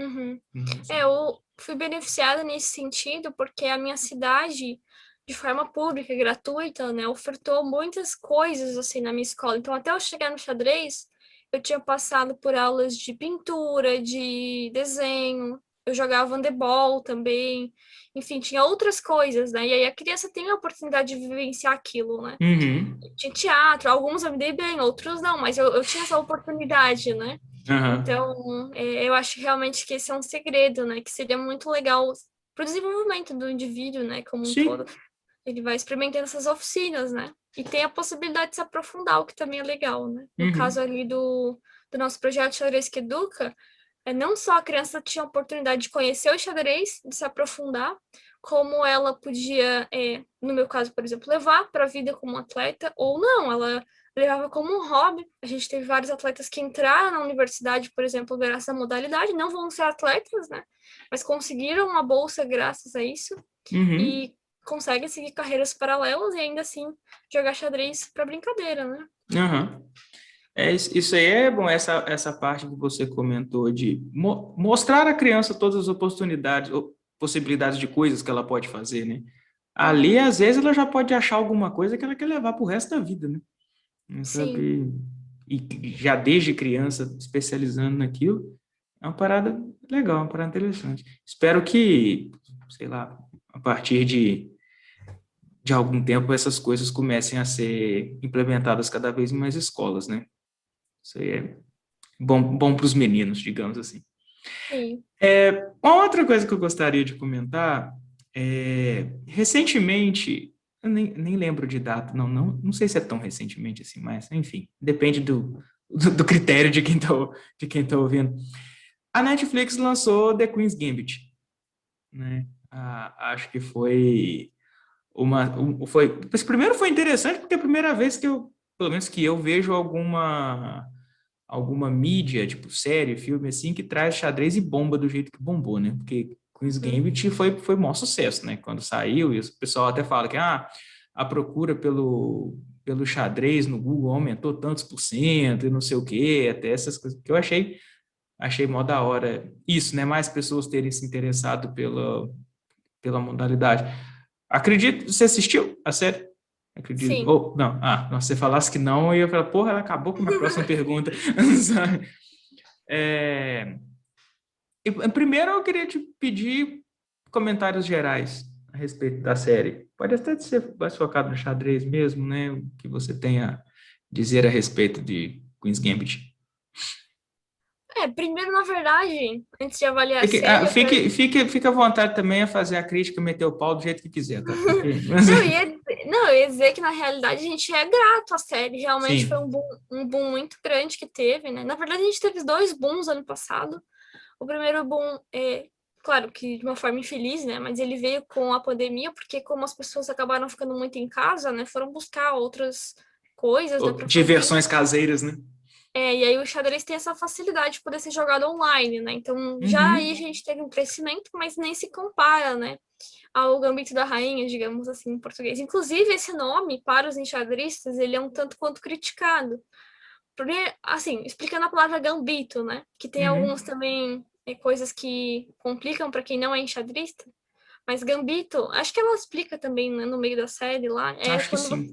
Uhum. Uhum. Eu fui beneficiada nesse sentido porque a minha cidade, de forma pública, e gratuita, né, ofertou muitas coisas assim na minha escola. Então, até eu chegar no xadrez, eu tinha passado por aulas de pintura, de desenho, eu jogava handebol também, enfim, tinha outras coisas, né? E aí a criança tem a oportunidade de vivenciar aquilo, né? Uhum. Tinha teatro, alguns eu me dei bem, outros não, mas eu tinha essa oportunidade, né? Aham. Então, eu acho realmente que esse é um segredo, né? Que seria muito legal para o desenvolvimento do indivíduo, né? Como um todo. Sim. Ele vai experimentando essas oficinas, né? E tem a possibilidade de se aprofundar, o que também é legal, né? No caso Uhum. ali do nosso projeto Xadrez que Educa, não só a criança tinha a oportunidade de conhecer o xadrez, de se aprofundar, como ela podia, no meu caso, por exemplo, levar para a vida como atleta, ou não, ela levava como um hobby. A gente teve vários atletas que entraram na universidade, por exemplo, graças à modalidade, não vão ser atletas, né? Mas conseguiram uma bolsa graças a isso Uhum. e conseguem seguir carreiras paralelas e ainda assim jogar xadrez para brincadeira, né? Aham. Isso aí é bom, essa parte que você comentou de mostrar à criança todas as oportunidades, possibilidades de coisas que ela pode fazer, né? Ali, Uhum. às vezes, ela já pode achar alguma coisa que ela quer levar para o resto da vida, né? Sim, Sabe? E já desde criança, especializando naquilo, é uma parada legal, uma parada interessante. Espero que, sei lá, a partir de algum tempo, essas coisas comecem a ser implementadas cada vez em mais escolas, né? Isso aí é bom para os meninos, digamos assim. sim. Uma outra coisa que eu gostaria de comentar recentemente, eu nem lembro de data, não sei se é tão recentemente assim, mas enfim, depende do critério de quem tá ouvindo. A Netflix lançou The Queen's Gambit, né? Acho que esse primeiro foi interessante porque é a primeira vez que pelo menos que eu vejo alguma mídia, tipo série, filme assim, que traz xadrez e bomba do jeito que bombou, né? Porque Queen's Uhum. Gambit foi maior sucesso, né? Quando saiu, e o pessoal até fala que a procura pelo xadrez no Google aumentou tantos por cento e não sei o quê, até essas coisas que eu achei mó da hora. Isso, né? Mais pessoas terem se interessado pela modalidade. Acredito, você assistiu a série? Acredito. Sim. Ou, não, se você falasse que não, eu ia falar, porra, ela acabou com a minha próxima pergunta. Sabe? É, primeiro, eu queria te pedir comentários gerais a respeito da série. Pode até ser mais focado no xadrez mesmo, né? O que você tem a dizer a respeito de Queen's Gambit. Primeiro, na verdade, antes de avaliar a Fique, série, fique à vontade também a fazer a crítica, meter o pau do jeito que quiser, tá? não, eu ia dizer que na realidade a gente é grato à série. Realmente foi Sim. um boom muito grande que teve, né? Na verdade, a gente teve dois booms ano passado. O primeiro boom claro que de uma forma infeliz, né? Mas ele veio com a pandemia, porque como as pessoas acabaram ficando muito em casa, né? Foram buscar outras coisas, né, para fazer. Diversões caseiras, né? E aí o xadrez tem essa facilidade de poder ser jogado online, né? Então já aí a Uhum. gente teve um crescimento, mas nem se compara, né, ao Gambito da Rainha, digamos assim, em português. Inclusive, esse nome, para os enxadristas, ele é um tanto quanto criticado. Porque, assim, explicando a palavra gambito, né? Que tem alguns Uhum. também coisas que complicam para quem não é enxadrista. Mas gambito, acho que ela explica também, né, no meio da série lá, é Acho que quando sim.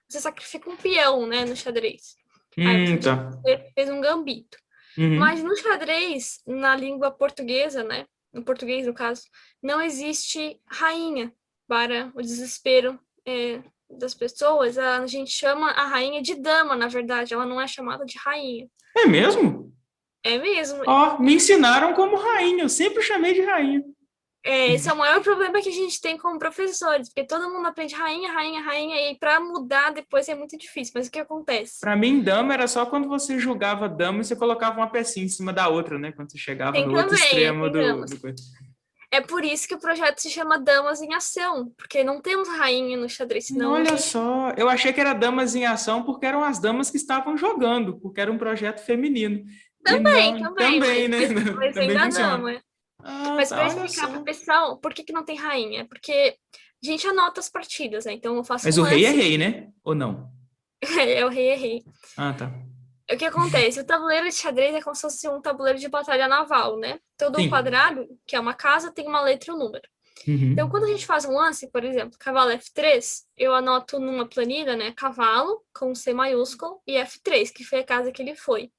você sacrifica um peão, né, no xadrez. Aí você diz que Tá. você fez um gambito. Mas Uhum. no xadrez, na língua portuguesa, né? No português, no caso, não existe rainha para o desespero das pessoas. A gente chama a rainha de dama, na verdade. Ela não é chamada de rainha. É mesmo? É mesmo. Ó, me ensinaram como rainha, eu sempre chamei de rainha. Esse é o maior problema que a gente tem como professores, porque todo mundo aprende rainha, rainha, rainha, e para mudar depois é muito difícil. Mas o que acontece? Para mim, dama era só quando você julgava dama e você colocava uma pecinha em cima da outra, né? Quando você chegava Tem no outro também, extremo tem dama. do coisa. É por isso que o projeto se chama Damas em Ação, porque não temos rainha no xadrez, senão a Olha gente só, eu achei que era Damas em Ação porque eram as damas que estavam jogando, porque era um projeto feminino. E também, não, também, também, né? mas Também ainda funciona. não, é. Ah, Mas tá, para olha explicar para o só. pessoal por que que não tem rainha, é porque a gente anota as partidas, né? Então eu faço Mas um o rei é lance, rei, né? Ou não? é o rei, é rei. Ah, tá. O que acontece? O tabuleiro de xadrez é como se fosse um tabuleiro de batalha naval, né? Todo o Sim. quadrado, que é uma casa, tem uma letra e um número. Então, Uhum. quando a gente faz um lance, por exemplo, cavalo F3, eu anoto numa planilha, né, cavalo com C maiúsculo e F3, que foi a casa que ele foi.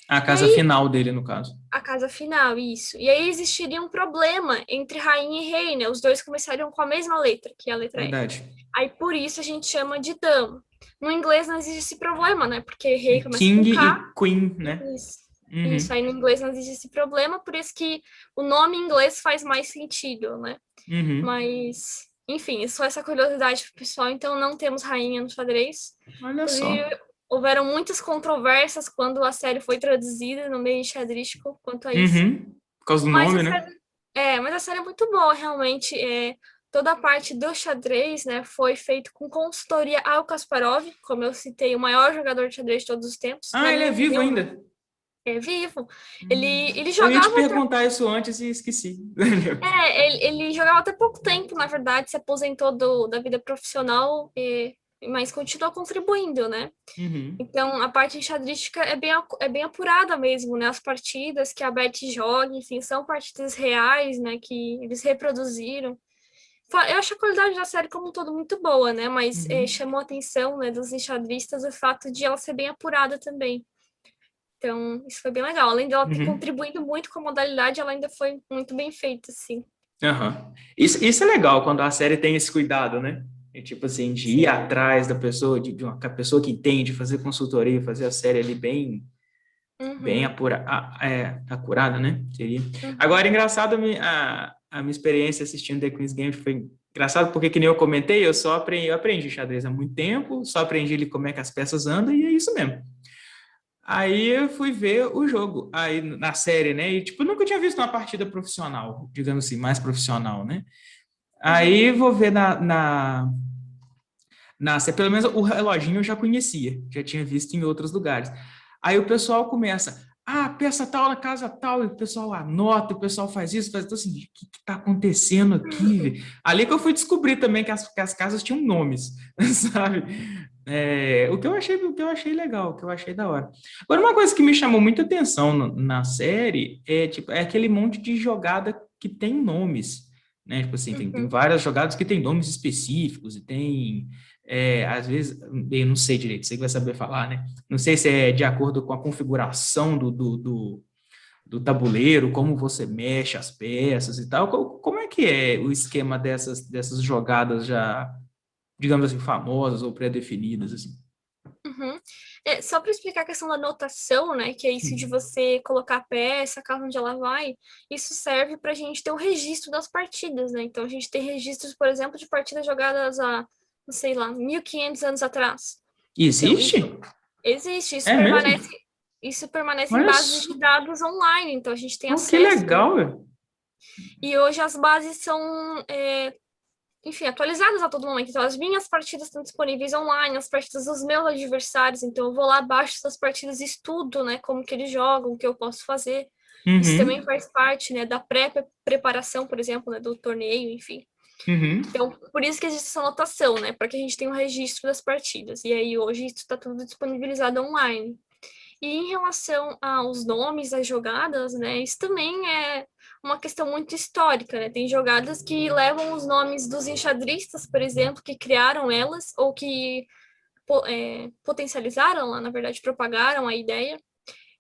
A E casa aí, final dele, no caso. a casa final, isso. E aí existiria um problema entre rainha e rei, né? Os dois começariam com a mesma letra, que é a letra F. Verdade. Aí, por isso, a gente chama de dama. No inglês não existe esse problema, né? Porque É rei começa King com K. e Queen, né? Isso. Isso, Uhum. aí no inglês não existe esse problema, por isso que o nome em inglês faz mais sentido, né? Uhum. Mas, enfim, só essa curiosidade pro pessoal, então não temos rainha no xadrez. Olha Inclusive, só. houveram muitas controvérsias quando a série foi traduzida no meio xadrístico quanto a isso. Uhum. Por causa do Mas a nome, né? série, mas a série é muito boa, realmente. Toda a parte do xadrez, né, foi feito com consultoria ao Kasparov, como eu citei, o maior jogador de xadrez de todos os tempos. Ah, Na ele é minha vivo opinião, né? ainda. É vivo. Ele Eu ia te jogava até, perguntar isso antes e esqueci. ele jogava até pouco tempo, na verdade, se aposentou da vida profissional, mas continua contribuindo, né? Uhum. Então, a parte enxadrística é bem apurada mesmo, né? As partidas que a Beth joga, enfim, são partidas reais, né? Que eles reproduziram. Eu acho a qualidade da série como um todo muito boa, né? Mas Uhum. chamou a atenção, né, dos enxadristas o fato de ela ser bem apurada também. Então, isso foi bem legal. Além dela ter Uhum. contribuído muito com a modalidade, ela ainda foi muito bem feita, assim. Aham. Isso é legal quando a série tem esse cuidado, né? É tipo assim, de ir Sim. atrás da pessoa, de uma pessoa que entende, fazer consultoria, fazer a série ali bem Uhum, acurada, né? Seria. uhum, Agora, engraçado, a minha experiência assistindo The Queen's Game foi engraçado porque, que nem eu comentei, eu aprendi xadrez há muito tempo, só aprendi ali como é que as peças andam e é isso mesmo. Aí eu fui ver o jogo, aí na série, né? E, tipo, eu nunca tinha visto uma partida profissional, digamos assim, mais profissional, né? uhum. Aí vou ver pelo menos o reloginho eu já conhecia, já tinha visto em outros lugares. Aí o pessoal começa, peça tal na casa tal, e o pessoal anota, o pessoal faz isso, faz isso, assim, o que está acontecendo aqui, velho? Ali que eu fui descobrir também que as casas tinham nomes, sabe? O que eu achei legal, o que eu achei da hora. Agora, uma coisa que me chamou muita atenção na série é, tipo, é aquele monte de jogada que tem nomes, né? Tipo assim, tem Uhum. várias jogadas que tem nomes específicos e tem às vezes, eu não sei direito, você que vai saber falar, né? Não sei se é de acordo com a configuração do tabuleiro, como você mexe as peças e tal. Como é que é o esquema dessas jogadas já, digamos assim, famosas ou pré-definidas, assim? Uhum. Só para explicar a questão da anotação, né, que é isso de você colocar a peça, a casa onde ela vai, isso serve para a gente ter o registro das partidas, né? Então a gente tem registros, por exemplo, de partidas jogadas há, sei lá, 1500 anos atrás. Então Existe? isso existe, É mesmo? isso permanece em Olha bases só, de dados online, então a gente tem que acesso, né? legal, velho. E hoje as bases são enfim, atualizadas a todo momento. Então, as minhas partidas estão disponíveis online, as partidas dos meus adversários. Então, eu vou lá, baixo essas partidas e estudo, né, como que eles jogam, o que eu posso fazer. Isso também Uhum, faz parte, né, da pré-preparação, por exemplo, né, do torneio, enfim. uhum, Então, por isso que existe essa anotação, né, para que a gente tenha um registro das partidas. E aí, hoje, isso está tudo disponibilizado online. E em relação aos nomes, às jogadas, né, isso também é uma questão muito histórica, né? Tem jogadas que levam os nomes dos enxadristas, por exemplo, que criaram elas ou que potencializaram lá, na verdade, propagaram a ideia.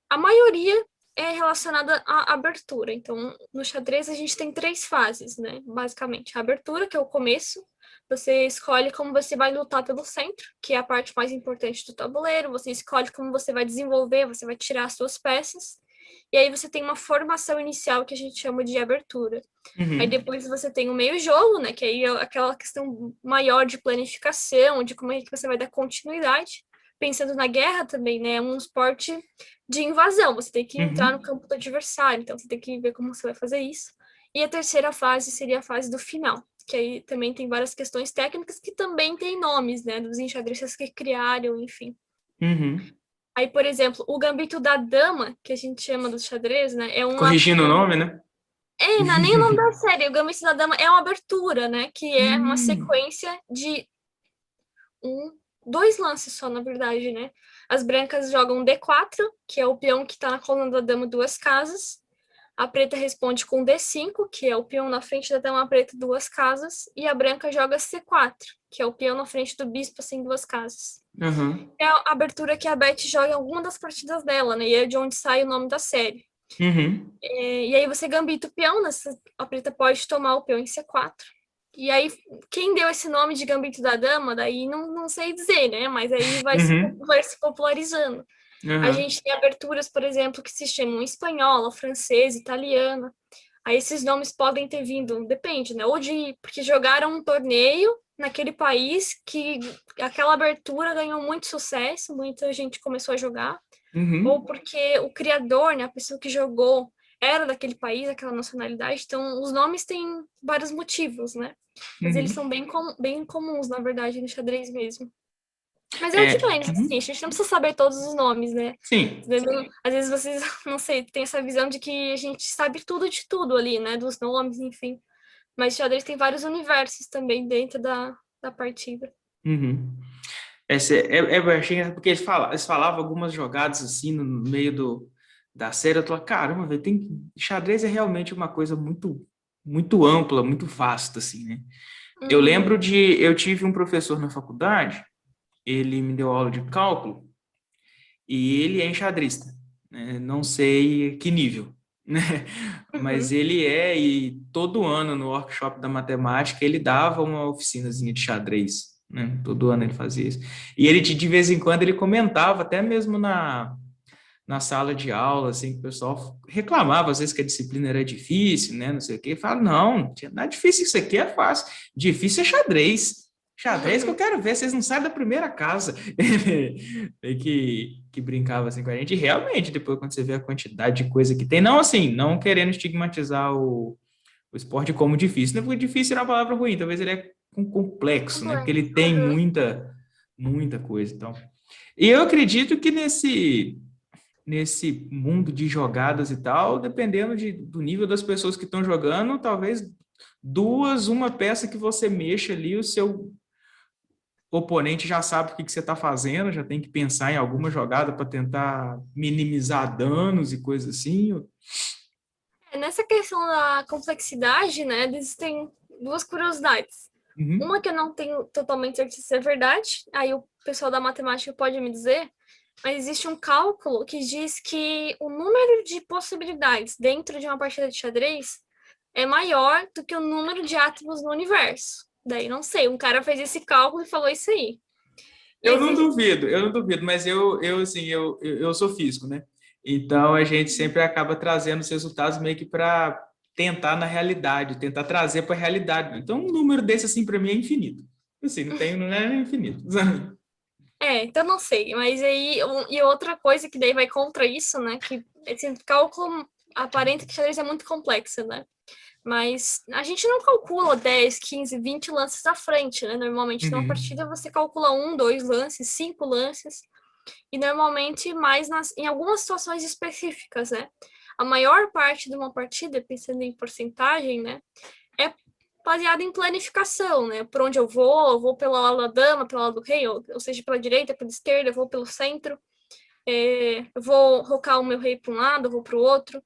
A maioria é relacionada à abertura. Então, no xadrez a gente tem três fases, né? Basicamente, a abertura, que é o começo. Você escolhe como você vai lutar pelo centro, que é a parte mais importante do tabuleiro. Você escolhe como você vai desenvolver, você vai tirar as suas peças. E aí você tem uma formação inicial que a gente chama de abertura. Aí uhum, depois você tem o meio jogo, né? Que aí é aquela questão maior de planificação, de como é que você vai dar continuidade. Pensando na guerra também, né? É um esporte de invasão. Você tem que entrar no uhum. campo do adversário, então você tem que ver como você vai fazer isso. E a terceira fase seria a fase do final, que aí também tem várias questões técnicas que também tem nomes, né, dos enxadristas que criaram, enfim. Uhum. Aí, por exemplo, o gambito da dama, que a gente chama do xadrez, né, Corrigindo o nome, né? não é nem o nome da série, o gambito da dama é uma abertura, né, que é uma Hum. sequência de dois lances só, na verdade, né? As brancas jogam D4, que é o peão que tá na coluna da dama duas casas. A preta responde com D5, que é o peão na frente da dama preta duas casas. E a branca joga C4, que é o peão na frente do bispo, assim, duas casas. Uhum. É a abertura que a Beth joga em alguma das partidas dela, né? E é de onde sai o nome da série. Uhum. E aí você gambita o peão, a preta pode tomar o peão em C4. E aí, quem deu esse nome de Gambito da Dama, daí não sei dizer, né? Mas aí Uhum. vai se popularizando. A Uhum. gente tem aberturas, por exemplo, que se chamam espanhola, francesa, italiana. Aí esses nomes podem ter vindo, depende, né? Ou de porque jogaram um torneio naquele país que aquela abertura ganhou muito sucesso, muita gente começou a jogar, ou Uhum. porque o criador, né, a pessoa que jogou, era daquele país, aquela nacionalidade. Então, os nomes têm vários motivos, né? Mas eles Uhum. são bem comuns, na verdade, no xadrez mesmo. Mas é o de É, menos, assim, a uhum. gente não precisa saber todos os nomes, né? Sim. Às vezes vocês, não sei, tem essa visão de que a gente sabe tudo de tudo ali, né? Dos nomes, enfim. Mas xadrez tem vários universos também dentro da partida. Uhum. Eu achei engraçado porque eles falavam algumas jogadas assim no meio da série. Eu tô, caramba, velho, xadrez é realmente uma coisa muito ampla, muito vasta, assim, né? Eu Uhum. lembro eu tive um professor na faculdade, ele me deu aula de cálculo e ele é enxadrista, né? Não sei que nível, né? Mas Uhum. ele e todo ano no workshop da matemática ele dava uma oficinazinha de xadrez, né? Todo ano ele fazia isso. E ele, de vez em quando, ele comentava, até mesmo na sala de aula, assim, que o pessoal reclamava, às vezes, que a disciplina era difícil, né, não sei o quê. Fala, não, não é difícil, isso aqui é fácil. Difícil é xadrez. Xadrez que eu quero ver, vocês não saem da primeira casa. Ele que brincava assim com a gente. E realmente, depois, quando você vê a quantidade de coisa que tem, não assim, não querendo estigmatizar o esporte como difícil, né? Porque difícil é uma palavra ruim, talvez ele é complexo, né? Porque Complexo. ele tem Uhum. muita coisa. Então, e eu acredito que nesse mundo de jogadas e tal, dependendo do nível das pessoas que estão jogando, talvez uma peça que você mexa ali, o seu oponente já sabe o que você está fazendo, já tem que pensar em alguma jogada para tentar minimizar danos e coisas assim. Nessa questão da complexidade, né, existem duas curiosidades. Uma Uhum, que eu não tenho totalmente certeza se é verdade, aí o pessoal da matemática pode me dizer, mas existe um cálculo que diz que o número de possibilidades dentro de uma partida de xadrez é maior do que o número de átomos no universo. Daí não sei, um cara fez esse cálculo e falou isso aí. E existe. eu não duvido, mas assim, eu sou físico, né? Então a gente sempre acaba trazendo os resultados meio que para tentar na realidade, tentar trazer para a realidade. Então um número desse assim para mim é infinito. Assim, não é infinito. Então não sei, mas aí. E outra coisa que daí vai contra isso, né? Que esse cálculo aparenta que xadrez é muito complexo, né? Mas a gente não calcula 10, 15, 20 lances à frente, né? Normalmente numa Uhum, partida você calcula um, dois lances, cinco lances, e normalmente mais em algumas situações específicas, né? A maior parte de uma partida, pensando em porcentagem, né? É baseada em planificação, né? Por onde eu vou pela ala da dama, pela ala do rei, ou seja, pela direita, pela esquerda, eu vou pelo centro, eu vou rocar o meu rei para um lado, eu vou para o outro.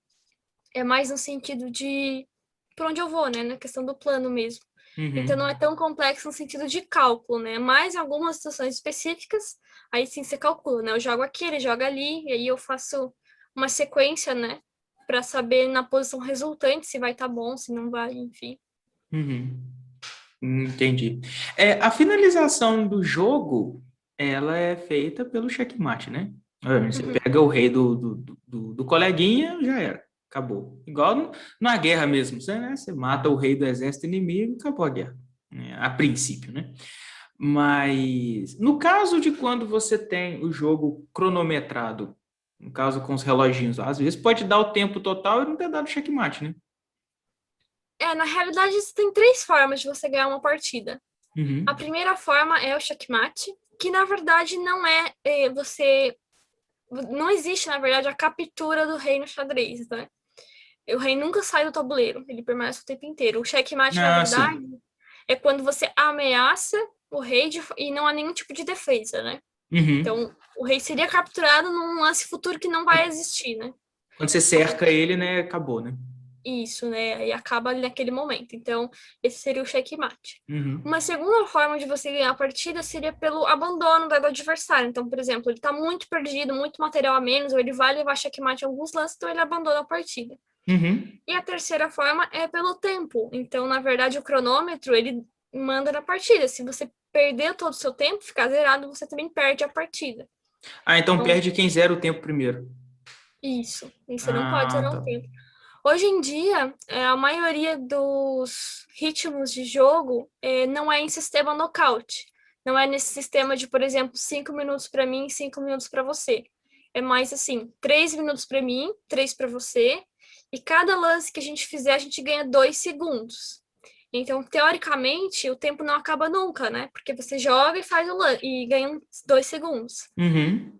É mais no sentido de por onde eu vou, né? Na questão do plano mesmo. Então não é uhum, tão complexo no sentido de cálculo, né? Mas em algumas situações específicas, aí sim você calcula, né? Eu jogo aqui, ele joga ali, e aí eu faço uma sequência, né? Para saber na posição resultante se vai estar bom, se não vai, enfim. uhum. Entendi. A finalização do jogo, ela é feita pelo checkmate, né? Você Uhum. pega o rei do coleguinha, já era. Acabou. Igual na guerra mesmo. Você mata o rei do exército inimigo, acabou a guerra. A princípio, né? Mas no caso de quando você tem o jogo cronometrado, no caso com os reloginhos, às vezes pode dar o tempo total e não ter dado checkmate, né? Na realidade, tem três formas de você ganhar uma partida. A Uhum. primeira forma é o checkmate, que na verdade não você. Não existe, na verdade, a captura do rei no xadrez, né? O rei nunca sai do tabuleiro, ele permanece o tempo inteiro. O checkmate, na Ah, verdade, sim. é quando você ameaça o rei e não há nenhum tipo de defesa, né? Uhum. Então, o rei seria capturado num lance futuro que não vai existir, né? Quando você cerca ele, né, acabou, né? Isso, né? E acaba ali naquele momento. Então, esse seria o checkmate. Uhum. Uma segunda forma de você ganhar a partida seria pelo abandono do adversário. Então, por exemplo, ele tá muito perdido, muito material a menos, ou ele vai levar checkmate em alguns lances, então ele abandona a partida. Uhum. E a terceira forma é pelo tempo. Então, na verdade, o cronômetro, ele manda na partida. Se você perder todo o seu tempo, ficar zerado, você também perde a partida. Ah, então Então, perde quem zera o tempo primeiro. isso. E você não pode Ah, zerar o tá. tempo. Hoje em dia, a maioria dos ritmos de jogo não é em sistema nocaute. Não é nesse sistema de, por exemplo, 5 minutos para mim e 5 minutos para você. É mais assim, 3 minutos para mim, 3 para você. E cada lance que a gente fizer, a gente ganha 2 segundos. Então, teoricamente, o tempo não acaba nunca, né? Porque você joga e faz o lance e ganha 2 segundos. Uhum.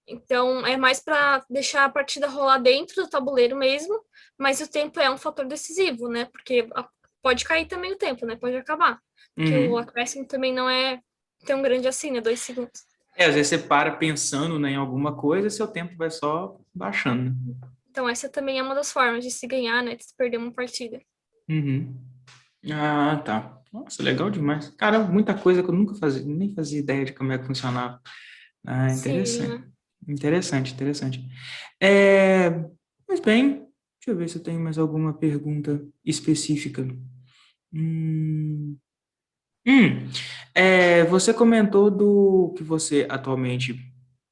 Então, é mais para deixar a partida rolar dentro do tabuleiro mesmo, mas o tempo é um fator decisivo, né? Porque pode cair também o tempo, né? Pode acabar. Porque o Uhum. acréscimo também não é tão grande assim, né? 2 segundos. Às vezes você para pensando, né, em alguma coisa e seu tempo vai só baixando, né? Então, essa também é uma das formas de se ganhar, né? De se perder uma partida. Uhum. Ah, tá. Nossa, legal demais. Cara, muita coisa que eu nunca fazia, nem fazia ideia de como é que funcionava. Ah, Sim, interessante. né? Interessante, interessante. É, mas bem, deixa eu ver se eu tenho mais alguma pergunta específica. Hum, hum, você comentou do que você atualmente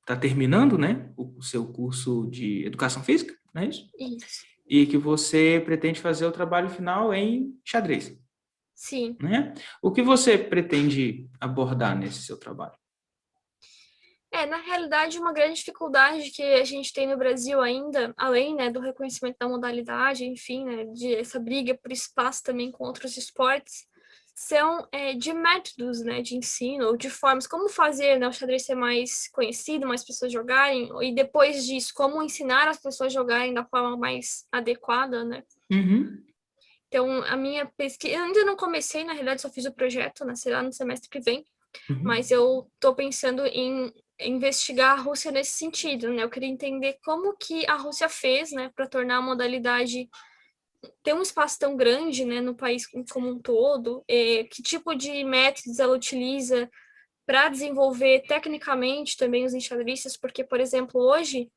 está terminando, né? O seu curso de educação física, não é isso? Isso. E que você pretende fazer o trabalho final em xadrez, Sim. né? O que você pretende abordar nesse seu trabalho? Na realidade, uma grande dificuldade que a gente tem no Brasil ainda, além, né, do reconhecimento da modalidade, enfim, né, de essa briga por espaço também com outros esportes, são de métodos, né, de ensino, ou de formas, como fazer, né, o xadrez ser mais conhecido, mais pessoas jogarem, e depois disso, como ensinar as pessoas a jogarem da forma mais adequada, né. Uhum, Então, a minha pesquisa, eu ainda não comecei, na realidade, só fiz o projeto, né, será no semestre que vem, uhum, mas eu estou pensando em investigar a Rússia nesse sentido, né? Eu queria entender como que a Rússia fez, né, para tornar a modalidade ter um espaço tão grande, né, no país como um todo, que tipo de métodos ela utiliza para desenvolver tecnicamente também os enxadristas, porque, por exemplo, hoje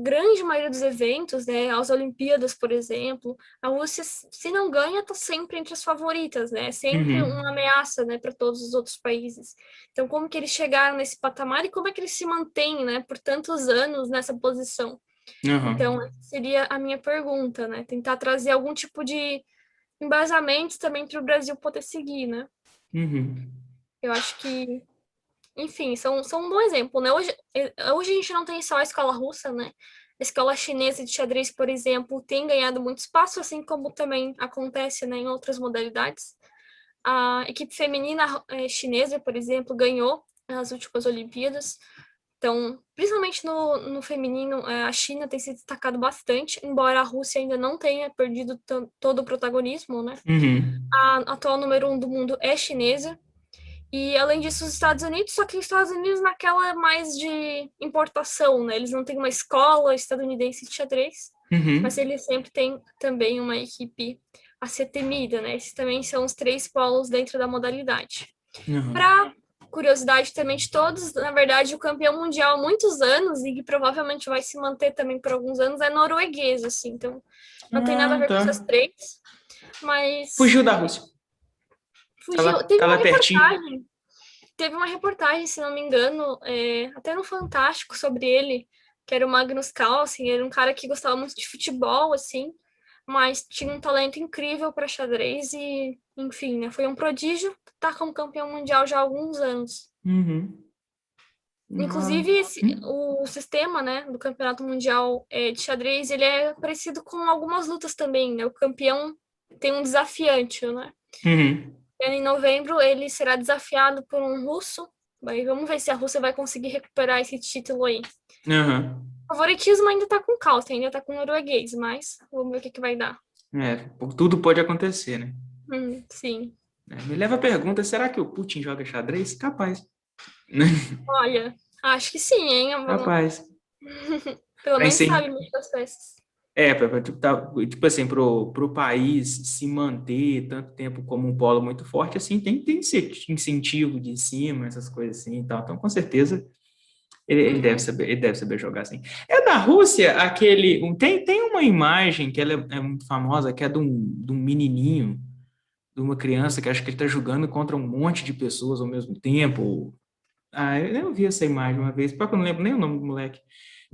grande maioria dos eventos, né, as Olimpíadas, por exemplo, a Rússia, se não ganha, está sempre entre as favoritas, né? É sempre uhum, uma ameaça, né, para todos os outros países. Então, como que eles chegaram nesse patamar e como é que eles se mantêm, né, por tantos anos nessa posição? uhum, Então, essa seria a minha pergunta, né? Tentar trazer algum tipo de embasamento também para o Brasil poder seguir, né? uhum, Eu acho que, enfim, são um bom exemplo, né? Hoje a gente não tem só a escola russa, né? A escola chinesa de xadrez, por exemplo, tem ganhado muito espaço, assim como também acontece, né, em outras modalidades. A equipe feminina chinesa, por exemplo, ganhou as últimas Olimpíadas. Então, principalmente no feminino, a China tem se destacado bastante, embora a Rússia ainda não tenha perdido todo o protagonismo, né? uhum. A atual número 1 do mundo é chinesa, e além disso, os Estados Unidos, só que os Estados Unidos naquela mais de importação, né? Eles não têm uma escola estadunidense de xadrez, mas Uhum. eles sempre têm também uma equipe a ser temida, né? Esses também são os três polos dentro da modalidade. Uhum. Para curiosidade também de todos, na verdade, o campeão mundial há muitos anos e que provavelmente vai se manter também por alguns anos é norueguês, assim. Então, não tem nada a Ah, ver com tá. essas três, mas Fugiu da Rússia. fugiu. Tá lá pertinho. Teve uma reportagem, se não me engano, até no Fantástico sobre ele, que era o Magnus Carlsen, ele era um cara que gostava muito de futebol, assim, mas tinha um talento incrível para xadrez e, enfim, né, foi um prodígio, tá como campeão mundial já há alguns anos. Uhum. Ah, Inclusive, o sistema, né, do campeonato mundial de xadrez, ele é parecido com algumas lutas também, né, o campeão tem um desafiante, né? Uhum. E em novembro ele será desafiado por um russo. Vamos ver se a Rússia vai conseguir recuperar esse título aí. Aham. O favoritismo ainda tá com o Cauthen, ainda tá com o norueguês, mas vamos ver o que vai dar. É, tudo pode acontecer, né? Sim. É, me leva a pergunta, será que o Putin joga xadrez? Capaz. Né? Olha, acho que sim, hein? Capaz. Pelo Pra menos incen- sabe muitas peças. tipo assim, pro país se manter tanto tempo como um polo muito forte, assim, tem esse incentivo de cima, essas coisas assim e tal. Então, com certeza, ele deve saber jogar assim. É da Rússia, tem uma imagem que ela é muito famosa, que é de um menininho, de uma criança que acho que ele está jogando contra um monte de pessoas ao mesmo tempo. Ah, eu vi essa imagem uma vez, porque eu não lembro nem o nome do moleque.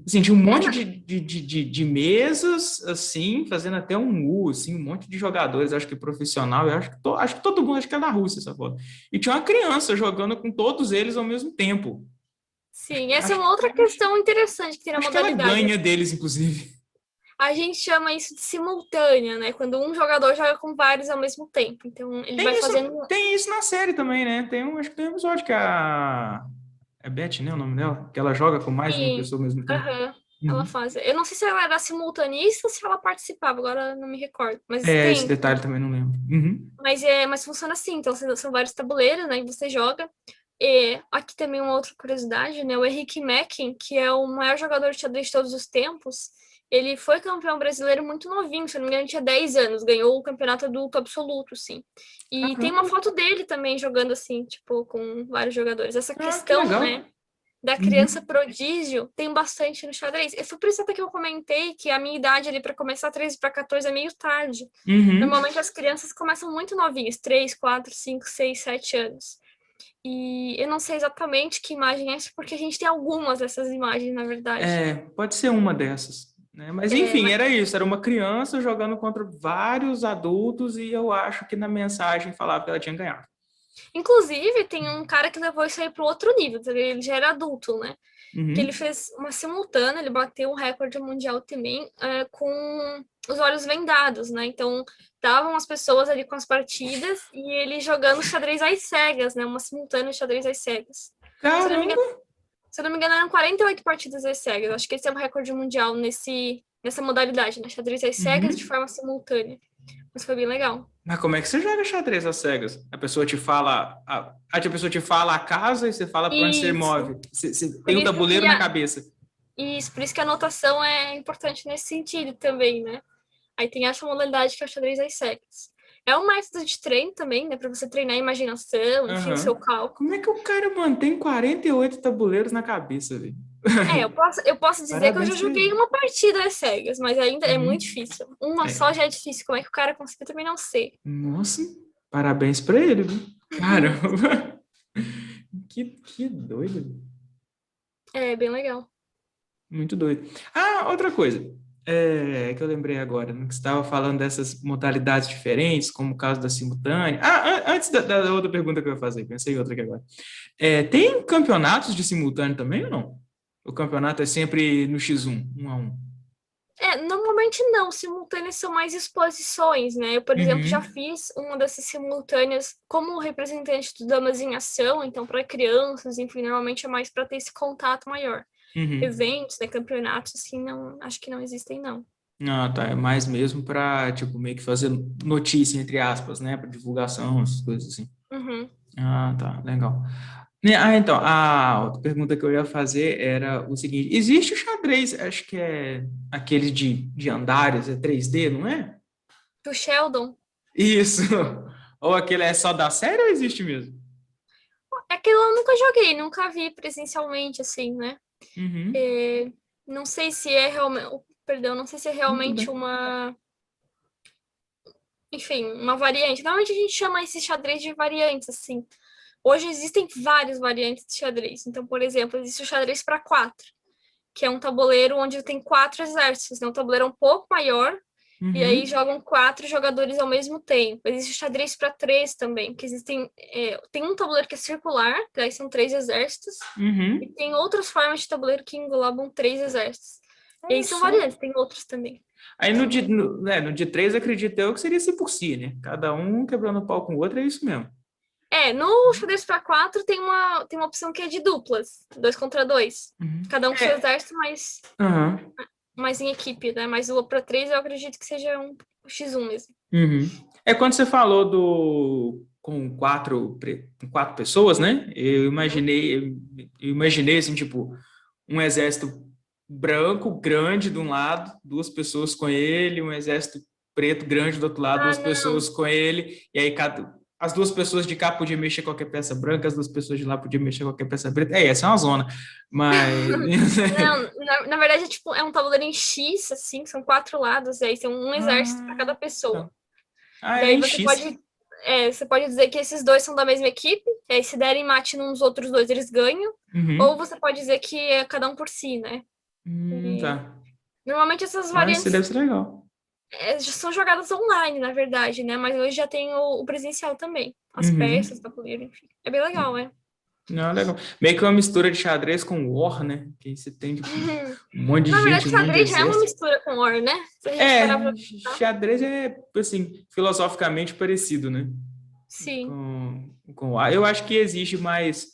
Assim, tinha um monte de mesas, assim, fazendo até um U, assim, um monte de jogadores, acho que profissional, eu acho que todo mundo, acho que é da Rússia essa foto. E tinha uma criança jogando com todos eles ao mesmo tempo. Sim, essa é Acho, uma outra questão interessante que tem na acho que ela modalidade. ganha deles, inclusive. A gente chama isso de simultânea, né? Quando um jogador joga com vários ao mesmo tempo. Então, ele vai Tem isso, fazendo. tem isso na série também, né? Acho que tem um episódio que é Beth, né, o nome dela? Que ela joga com mais de uma Sim, pessoa ao mesmo tempo. aham, ela Uhum. faz. Eu não sei se ela era simultanista ou se ela participava, agora não me recordo. Mas É, esse tem. detalhe também não lembro. Uhum. Mas funciona assim. Então, são vários tabuleiros, né? E você joga. E aqui também uma outra curiosidade, né? O Henrique Mackin, que é o maior jogador de xadrez de todos os tempos, ele foi campeão brasileiro muito novinho, se não me engano, tinha 10 anos, ganhou o campeonato adulto absoluto, sim. E tem uma Caramba, foto dele também jogando assim, tipo, com vários jogadores. Essa que questão, né, legal. da criança Uhum. prodígio tem bastante no xadrez. E foi por isso até que eu comentei que a minha idade ali para começar 13 para 14 é meio tarde. Uhum. Normalmente as crianças começam muito novinhas, 3, 4, 5, 6, 7 anos. E eu não sei exatamente que imagem é essa, porque a gente tem algumas dessas imagens, na verdade. É, pode ser uma dessas, né? Mas É, enfim, mas, era isso, era uma criança jogando contra vários adultos e eu acho que na mensagem falava que ela tinha ganhado. inclusive, tem um cara que levou isso aí para outro nível, ele já era adulto, né? Que ele Uhum. fez uma simultânea, ele bateu um recorde mundial também com os olhos vendados, né? Então, estavam as pessoas ali com as partidas e ele jogando xadrez às cegas, né? Uma simultânea de xadrez às cegas. Se eu não me engano, Caramba! se eu não me engano eram 48 partidas às cegas. Acho que esse é o recorde mundial nessa modalidade, né? Xadrez às cegas de Uhum. forma simultânea. Mas foi bem legal. Mas como é que você joga xadrez às cegas? A pessoa te fala, a pessoa te fala a casa e você fala para onde você Isso. move. Você Por tem o isso tabuleiro que na cabeça. por isso que a anotação é importante nesse sentido também, né? Aí tem essa modalidade que é o xadrez às cegas. É um método de treino também, né? Para você treinar a imaginação, enfim, o seu Aham. cálculo. Como é que o cara mantém 48 tabuleiros na cabeça, velho? Eu posso dizer que eu já Parabéns pra joguei ele. uma partida às cegas, mas ainda é muito Uhum. difícil. Uma É. só já é difícil. Como é que o cara conseguiu também não sei. Nossa, parabéns pra ele, viu? Caramba, que doido. É bem legal. Muito doido. Ah, outra coisa, que eu lembrei agora, no que você estava falando dessas modalidades diferentes, como o caso da simultânea. Antes da outra pergunta que eu ia fazer, pensei em outra aqui agora. Tem campeonatos de simultâneo também ou não? O campeonato é sempre no X1, 1-1. Normalmente não, simultâneas são mais exposições, né? Eu, por exemplo, já Uhum, fiz uma dessas simultâneas como representante do Damas em Ação, então para crianças, enfim, normalmente é mais para ter esse contato maior. uhum. Eventos, né, campeonatos, assim, não, acho que não existem, não. Ah, tá. É mais mesmo para, tipo, meio que fazer notícia, entre aspas, né? Para divulgação, essas coisas assim. Uhum. Ah, tá. Legal. Né, então, a outra pergunta que eu ia fazer era o seguinte: existe o xadrez, acho que é aquele de andares, é 3D, não é? Do Sheldon, Isso! Ou aquele é só da série ou existe mesmo? aquilo eu nunca joguei, nunca vi presencialmente, assim, né? Uhum. É, não sei se é realmente, perdão, não sei se é Não, tudo realmente bem. enfim, uma variante. Normalmente a gente chama esse xadrez de variantes, assim. Hoje existem várias variantes de xadrez. Então, por exemplo, existe o xadrez para quatro, que é um tabuleiro onde tem quatro exércitos, né? Um tabuleiro um pouco maior, e aí Uhum. jogam quatro jogadores ao mesmo tempo. Existe o xadrez para três também, que tem um tabuleiro que é circular, que aí são três exércitos, e Uhum. tem outras formas de tabuleiro que englobam três exércitos. E aí Olha são só. variantes, tem outros também. Aí no de três, acredito eu que seria si por si, né? Cada um quebrando o pau com o outro, é isso mesmo. No xadrez para quatro tem uma opção que é de duplas, 2 contra 2. Uhum. Cada um com seu É, exército, aham. mas em equipe, né? Mas o para três eu acredito que seja um X1 mesmo. Uhum. É quando você falou com quatro pessoas, né? Eu imaginei assim, tipo, um exército branco grande de um lado, duas pessoas com ele, um exército preto grande do outro lado, Ah, duas não. pessoas com ele, e aí as duas pessoas de cá podiam mexer qualquer peça branca, as duas pessoas de lá podiam mexer qualquer peça preta. Essa é uma zona, mas Não, na verdade é tipo, é um tabuleiro em X, assim, são 4 lados, e aí tem um exército para cada ah, pessoa. tá. Ah, é Daí em X. você pode dizer que esses dois são da mesma equipe, e aí se derem mate nos outros dois, eles ganham. Ou Uhum. você pode dizer que é cada um por si, né? E Tá. normalmente essas Ah, isso variantes deve ser legal. são jogadas online, na verdade, né? Mas hoje já tem o presencial também. As peças, Uhum. tabuleiro, enfim. É bem legal, né? Não, legal. Meio que uma mistura de xadrez com War, né? Que aí você tem, tipo, um monte de Na verdade, gente, um monte de xadrez já é uma exército. mistura com War, né? Se a gente parar É, pra pensar. xadrez é, assim, filosoficamente parecido, né? Sim. Com War. Eu acho que exige mais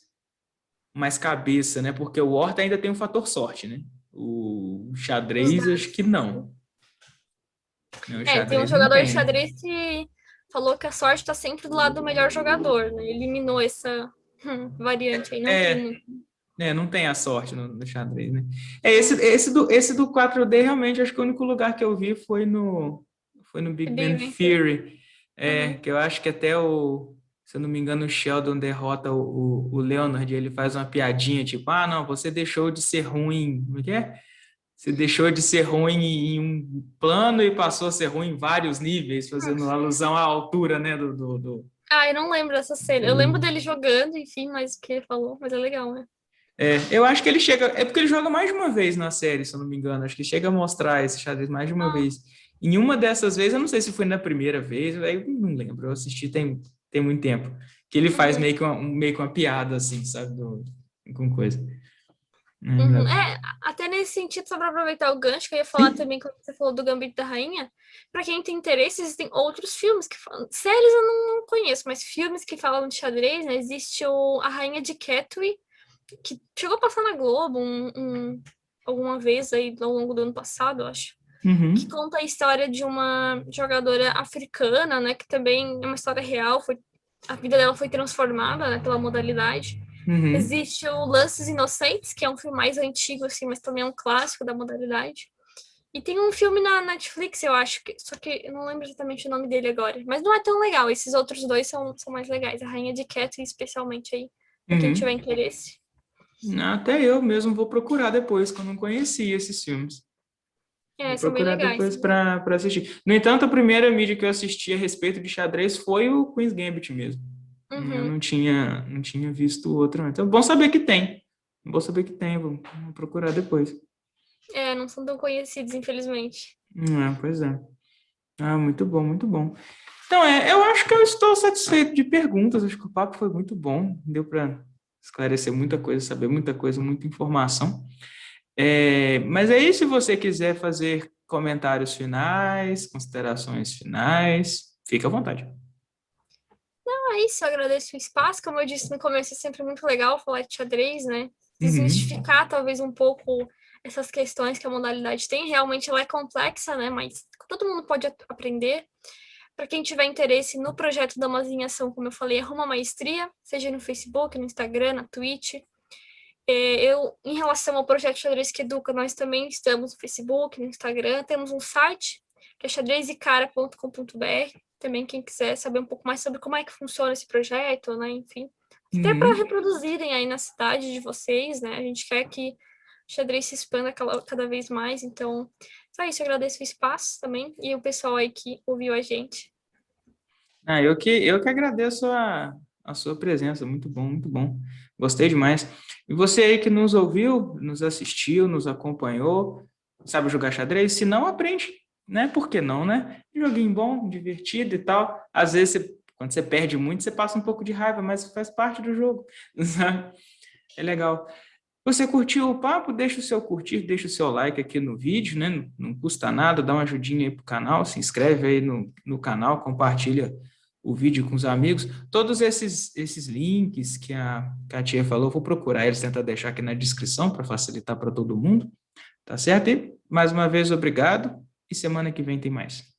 cabeça, né? Porque o War ainda tem um fator sorte, né? O Os xadrez, acho dados. que não. Não, o Tem um xadrez não jogador de tem, né? xadrez que falou que a sorte tá sempre do lado do melhor jogador, né? Eliminou essa variante aí, não tem É, muito. não tem a sorte no xadrez, né? Esse do 4D, realmente, acho que o único lugar que eu vi foi no É Big bem Bang vencer. Theory. Uhum. Que eu acho que até se eu não me engano, o Sheldon derrota o Leonard, e ele faz uma piadinha, tipo, ah, não, você deixou de ser ruim, como é que é? Você deixou de ser ruim em um plano e passou a ser ruim em vários níveis, fazendo alusão à altura, né, Eu não lembro dessa cena. Eu lembro dele jogando, enfim, mas o que ele falou, mas é legal, né? Eu acho que ele chega. É porque ele joga mais de uma vez na série, se eu não me engano. Acho que chega a mostrar esse xadrez mais de uma Ah, vez. Em uma dessas vezes, eu não sei se foi na primeira vez, aí eu não lembro. Eu assisti tem muito tempo. Que ele faz uhum. meio que uma piada, assim, sabe? Com coisa. Uhum. Legal. Até nesse sentido, só para aproveitar o gancho, que eu ia falar Sim. também quando você falou do Gambito da Rainha, para quem tem interesse, existem outros filmes que falam. Séries eu não conheço, mas filmes que falam de xadrez, né? Existe A Rainha de Catwy, que chegou a passar na Globo alguma vez aí ao longo do ano passado, eu acho. Que Uhum. conta a história de uma jogadora africana, né? Que também é uma história real, a vida dela foi transformada, né, pela modalidade. Uhum. Existe o Lances Inocentes, que é um filme mais antigo, assim, mas também é um clássico da modalidade. E tem um filme na Netflix, eu acho, só que eu não lembro exatamente o nome dele agora. Mas não é tão legal, esses outros dois são mais legais. A Rainha de Catherine, especialmente aí, pra quem tiver Uhum. interesse. Até eu mesmo vou procurar depois, que eu não conhecia esses filmes. Vou São bem procurar legais. depois para assistir. No entanto, a primeira mídia que eu assisti a respeito de xadrez foi o Queen's Gambit mesmo. Eu Uhum. não tinha visto outro. Então, bom saber que tem. Bom saber que tem. Vou procurar depois. Não são tão conhecidos, infelizmente. Pois é. Muito bom, muito bom. Então, eu acho que eu estou satisfeito de perguntas. Acho que o papo foi muito bom. Deu para esclarecer muita coisa, saber muita coisa, muita informação. Mas aí, se você quiser fazer comentários finais, considerações finais, fica à vontade. É isso, eu agradeço o espaço. Como eu disse no começo, é sempre muito legal falar de xadrez, né? Uhum. Desmistificar talvez um pouco essas questões que a modalidade tem. Realmente ela é complexa, né? Mas todo mundo pode aprender. Para quem tiver interesse no projeto Damas em Ação, como eu falei, arruma maestria, seja no Facebook, no Instagram, na Twitch. Em relação ao projeto Xadrez que Educa, nós também estamos no Facebook, no Instagram, temos um site, que é xadrezicara.com.br. Também quem quiser saber um pouco mais sobre como é que funciona esse projeto, né? Enfim, até para Uhum. reproduzirem aí na cidade de vocês, né? A gente quer que o xadrez se expanda cada vez mais, então, só isso, eu agradeço o espaço também e o pessoal aí que ouviu a gente. Eu que agradeço a sua presença. Muito bom, muito bom. Gostei demais. E você aí que nos ouviu, nos assistiu, nos acompanhou, sabe jogar xadrez? Se não, aprende, né? Por que não, né? Joguinho bom, divertido e tal. Às vezes, quando você perde muito, você passa um pouco de raiva, mas faz parte do jogo, sabe? É legal. Você curtiu o papo? Deixa o seu curtir, deixa o seu like aqui no vídeo, né? Não custa nada, dá uma ajudinha aí pro canal, se inscreve aí no canal, compartilha o vídeo com os amigos. Todos esses links que a tia falou, vou procurar eles, tentar deixar aqui na descrição para facilitar para todo mundo, tá certo? E mais uma vez, obrigado, e semana que vem tem mais.